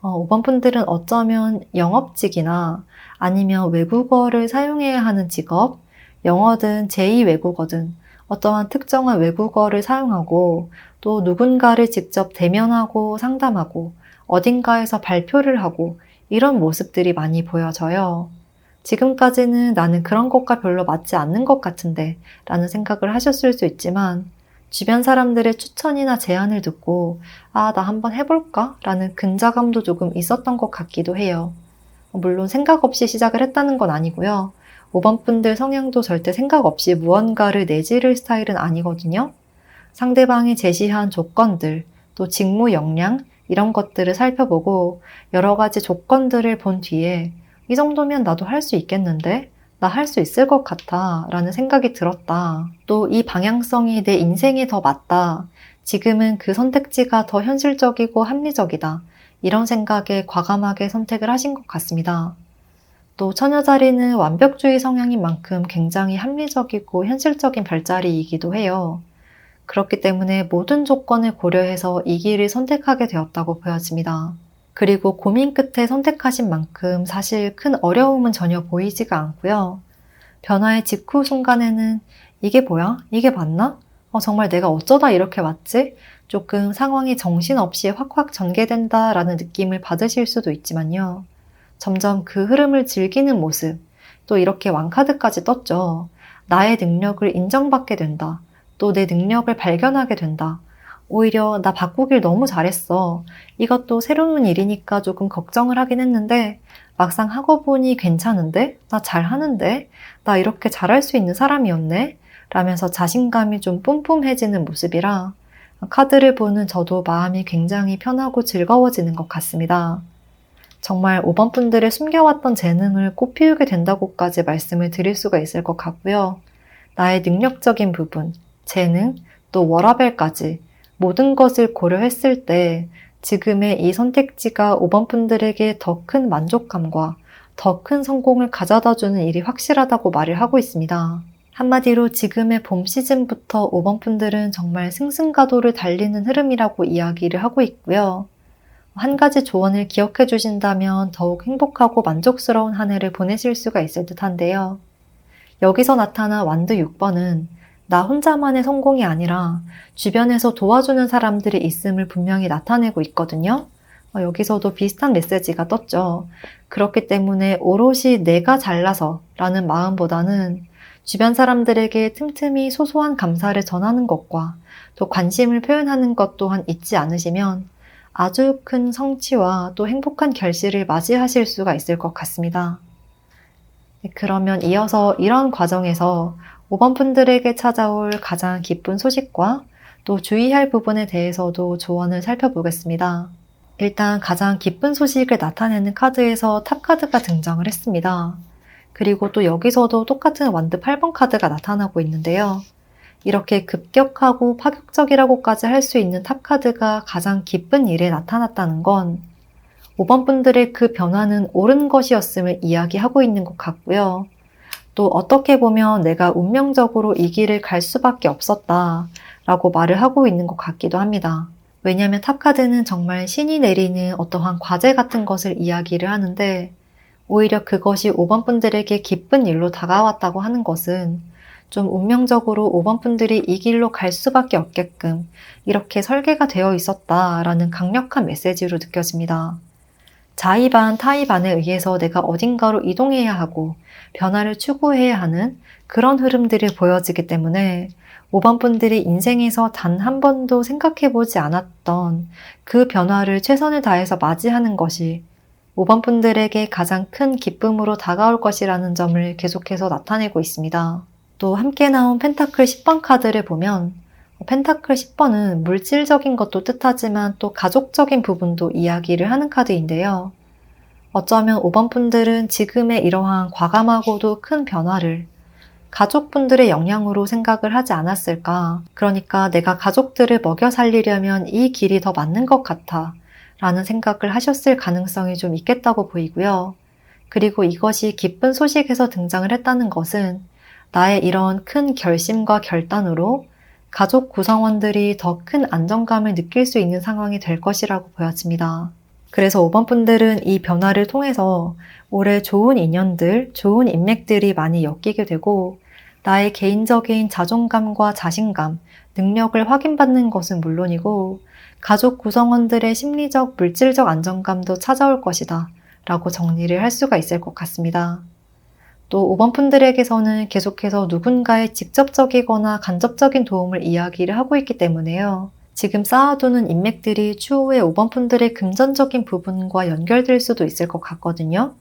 5번 분들은 어쩌면 영업직이나 아니면 외국어를 사용해야 하는 직업, 영어든 제2 외국어든 어떠한 특정한 외국어를 사용하고 또 누군가를 직접 대면하고 상담하고 어딘가에서 발표를 하고 이런 모습들이 많이 보여져요. 지금까지는 나는 그런 것과 별로 맞지 않는 것 같은데 라는 생각을 하셨을 수 있지만 주변 사람들의 추천이나 제안을 듣고 나 한번 해볼까? 라는 근자감도 조금 있었던 것 같기도 해요. 물론 생각 없이 시작을 했다는 건 아니고요. 5번 분들 성향도 절대 생각 없이 무언가를 내지를 스타일은 아니거든요. 상대방이 제시한 조건들, 또 직무 역량 이런 것들을 살펴보고 여러 가지 조건들을 본 뒤에 이 정도면 나도 할 수 있겠는데? 나 할 수 있을 것 같아 라는 생각이 들었다. 또 이 방향성이 내 인생에 더 맞다. 지금은 그 선택지가 더 현실적이고 합리적이다. 이런 생각에 과감하게 선택을 하신 것 같습니다. 또 처녀자리는 완벽주의 성향인 만큼 굉장히 합리적이고 현실적인 별자리이기도 해요. 그렇기 때문에 모든 조건을 고려해서 이 길을 선택하게 되었다고 보여집니다. 그리고 고민 끝에 선택하신 만큼 사실 큰 어려움은 전혀 보이지가 않고요. 변화의 직후 순간에는 이게 뭐야? 이게 맞나? 정말 내가 어쩌다 이렇게 왔지? 조금 상황이 정신없이 확확 전개된다라는 느낌을 받으실 수도 있지만요. 점점 그 흐름을 즐기는 모습, 또 이렇게 왕카드까지 떴죠. 나의 능력을 인정받게 된다. 또 내 능력을 발견하게 된다. 오히려 나 바꾸길 너무 잘했어. 이것도 새로운 일이니까 조금 걱정을 하긴 했는데 막상 하고 보니 괜찮은데? 나 잘하는데? 나 이렇게 잘할 수 있는 사람이었네? 라면서 자신감이 좀 뿜뿜해지는 모습이라 카드를 보는 저도 마음이 굉장히 편하고 즐거워지는 것 같습니다. 정말 5번 분들의 숨겨왔던 재능을 꽃피우게 된다고까지 말씀을 드릴 수가 있을 것 같고요. 나의 능력적인 부분, 재능, 또 워라밸까지 모든 것을 고려했을 때 지금의 이 선택지가 5번 분들에게 더 큰 만족감과 더 큰 성공을 가져다주는 일이 확실하다고 말을 하고 있습니다. 한마디로 지금의 봄 시즌부터 5번 분들은 정말 승승가도를 달리는 흐름이라고 이야기를 하고 있고요. 한 가지 조언을 기억해 주신다면 더욱 행복하고 만족스러운 한 해를 보내실 수가 있을 듯한데요. 여기서 나타난 완드 6번은 나 혼자만의 성공이 아니라 주변에서 도와주는 사람들이 있음을 분명히 나타내고 있거든요. 여기서도 비슷한 메시지가 떴죠. 그렇기 때문에 오롯이 내가 잘나서 라는 마음보다는 주변 사람들에게 틈틈이 소소한 감사를 전하는 것과 또 관심을 표현하는 것 또한 잊지 않으시면 아주 큰 성취와 또 행복한 결실을 맞이하실 수가 있을 것 같습니다. 그러면 이어서 이런 과정에서 5번 분들에게 찾아올 가장 기쁜 소식과 또 주의할 부분에 대해서도 조언을 살펴보겠습니다. 일단 가장 기쁜 소식을 나타내는 카드에서 탑 카드가 등장을 했습니다. 그리고 또 여기서도 똑같은 완드 8번 카드가 나타나고 있는데요. 이렇게 급격하고 파격적이라고까지 할 수 있는 탑 카드가 가장 기쁜 일에 나타났다는 건 5번 분들의 그 변화는 옳은 것이었음을 이야기하고 있는 것 같고요. 또 어떻게 보면 내가 운명적으로 이 길을 갈 수밖에 없었다 라고 말을 하고 있는 것 같기도 합니다. 왜냐하면 탑카드는 정말 신이 내리는 어떠한 과제 같은 것을 이야기를 하는데 오히려 그것이 5번 분들에게 기쁜 일로 다가왔다고 하는 것은 좀 운명적으로 5번 분들이 이 길로 갈 수밖에 없게끔 이렇게 설계가 되어 있었다라는 강력한 메시지로 느껴집니다. 자의반, 타의반에 의해서 내가 어딘가로 이동해야 하고 변화를 추구해야 하는 그런 흐름들이 보여지기 때문에 5번 분들이 인생에서 단 한 번도 생각해보지 않았던 그 변화를 최선을 다해서 맞이하는 것이 5번 분들에게 가장 큰 기쁨으로 다가올 것이라는 점을 계속해서 나타내고 있습니다. 또 함께 나온 펜타클 10번 카드를 보면 펜타클 10번은 물질적인 것도 뜻하지만 또 가족적인 부분도 이야기를 하는 카드인데요. 어쩌면 5번 분들은 지금의 이러한 과감하고도 큰 변화를 가족분들의 영향으로 생각을 하지 않았을까. 그러니까 내가 가족들을 먹여 살리려면 이 길이 더 맞는 것 같아 라는 생각을 하셨을 가능성이 좀 있겠다고 보이고요. 그리고 이것이 기쁜 소식에서 등장을 했다는 것은 나의 이런 큰 결심과 결단으로 가족 구성원들이 더 큰 안정감을 느낄 수 있는 상황이 될 것이라고 보여집니다. 그래서 5번 분들은 이 변화를 통해서 올해 좋은 인연들, 좋은 인맥들이 많이 엮이게 되고 나의 개인적인 자존감과 자신감, 능력을 확인받는 것은 물론이고 가족 구성원들의 심리적, 물질적 안정감도 찾아올 것이다 라고 정리를 할 수가 있을 것 같습니다. 또 5번 분들에게서는 계속해서 누군가의 직접적이거나 간접적인 도움을 이야기를 하고 있기 때문에요. 지금 쌓아두는 인맥들이 추후에 5번 분들의 금전적인 부분과 연결될 수도 있을 것 같거든요.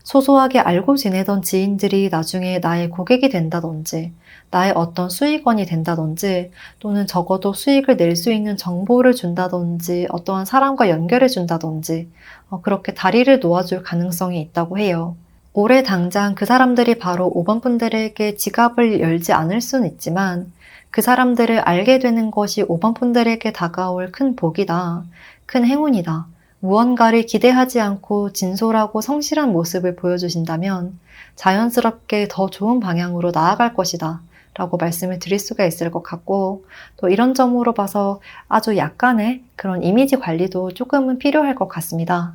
소소하게 알고 지내던 지인들이 나중에 나의 고객이 된다든지 나의 어떤 수익원이 된다든지 또는 적어도 수익을 낼 수 있는 정보를 준다든지 어떠한 사람과 연결해 준다든지 그렇게 다리를 놓아줄 가능성이 있다고 해요. 올해 당장 그 사람들이 바로 5번 분들에게 지갑을 열지 않을 수는 있지만 그 사람들을 알게 되는 것이 5번 분들에게 다가올 큰 복이다, 큰 행운이다. 무언가를 기대하지 않고 진솔하고 성실한 모습을 보여주신다면 자연스럽게 더 좋은 방향으로 나아갈 것이다 라고 말씀을 드릴 수가 있을 것 같고 또 이런 점으로 봐서 아주 약간의 그런 이미지 관리도 조금은 필요할 것 같습니다.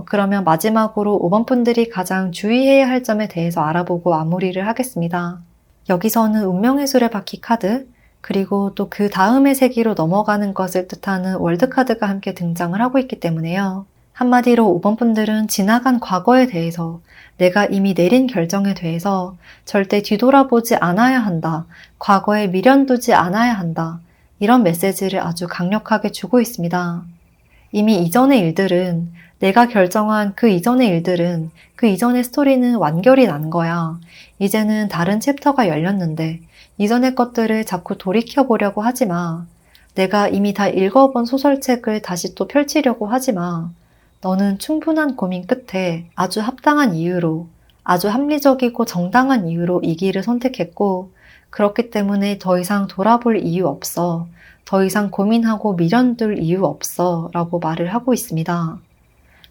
그러면 마지막으로 5번 분들이 가장 주의해야 할 점에 대해서 알아보고 마무리를 하겠습니다. 여기서는 운명의 수레바퀴 카드 그리고 또 그 다음의 세기로 넘어가는 것을 뜻하는 월드카드가 함께 등장을 하고 있기 때문에요. 한마디로 5번 분들은 지나간 과거에 대해서 내가 이미 내린 결정에 대해서 절대 뒤돌아보지 않아야 한다. 과거에 미련 두지 않아야 한다. 이런 메시지를 아주 강력하게 주고 있습니다. 이미 이전의 일들은 내가 결정한 그 이전의 일들은 그 이전의 스토리는 완결이 난 거야. 이제는 다른 챕터가 열렸는데 이전의 것들을 자꾸 돌이켜보려고 하지 마. 내가 이미 다 읽어본 소설책을 다시 또 펼치려고 하지 마. 너는 충분한 고민 끝에 아주 합당한 이유로, 아주 합리적이고 정당한 이유로 이 길을 선택했고, 그렇기 때문에 더 이상 돌아볼 이유 없어. 더 이상 고민하고 미련둘 이유 없어. 라고 말을 하고 있습니다.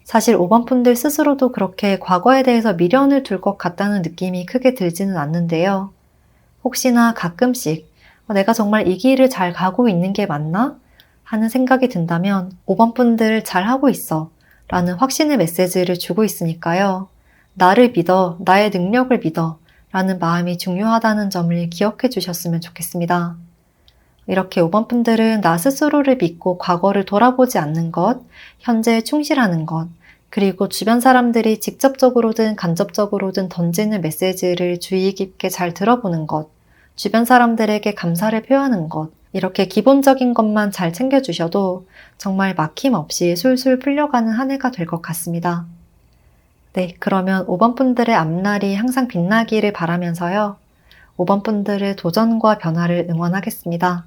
사실 5번 분들 스스로도 그렇게 과거에 대해서 미련을 둘 것 같다는 느낌이 크게 들지는 않는데요. 혹시나 가끔씩 내가 정말 이 길을 잘 가고 있는 게 맞나? 하는 생각이 든다면 5번 분들 잘하고 있어. 라는 확신의 메시지를 주고 있으니까요. 나를 믿어, 나의 능력을 믿어. 라는 마음이 중요하다는 점을 기억해 주셨으면 좋겠습니다. 이렇게 5번 분들은 나 스스로를 믿고 과거를 돌아보지 않는 것, 현재에 충실하는 것, 그리고 주변 사람들이 직접적으로든 간접적으로든 던지는 메시지를 주의 깊게 잘 들어보는 것, 주변 사람들에게 감사를 표하는 것, 이렇게 기본적인 것만 잘 챙겨주셔도 정말 막힘없이 술술 풀려가는 한 해가 될 것 같습니다. 네, 그러면 5번 분들의 앞날이 항상 빛나기를 바라면서요. 5번 분들의 도전과 변화를 응원하겠습니다.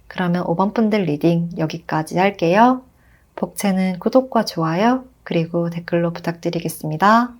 그러면 5번 분들 리딩 여기까지 할게요. 복채는 구독과 좋아요, 그리고 댓글로 부탁드리겠습니다.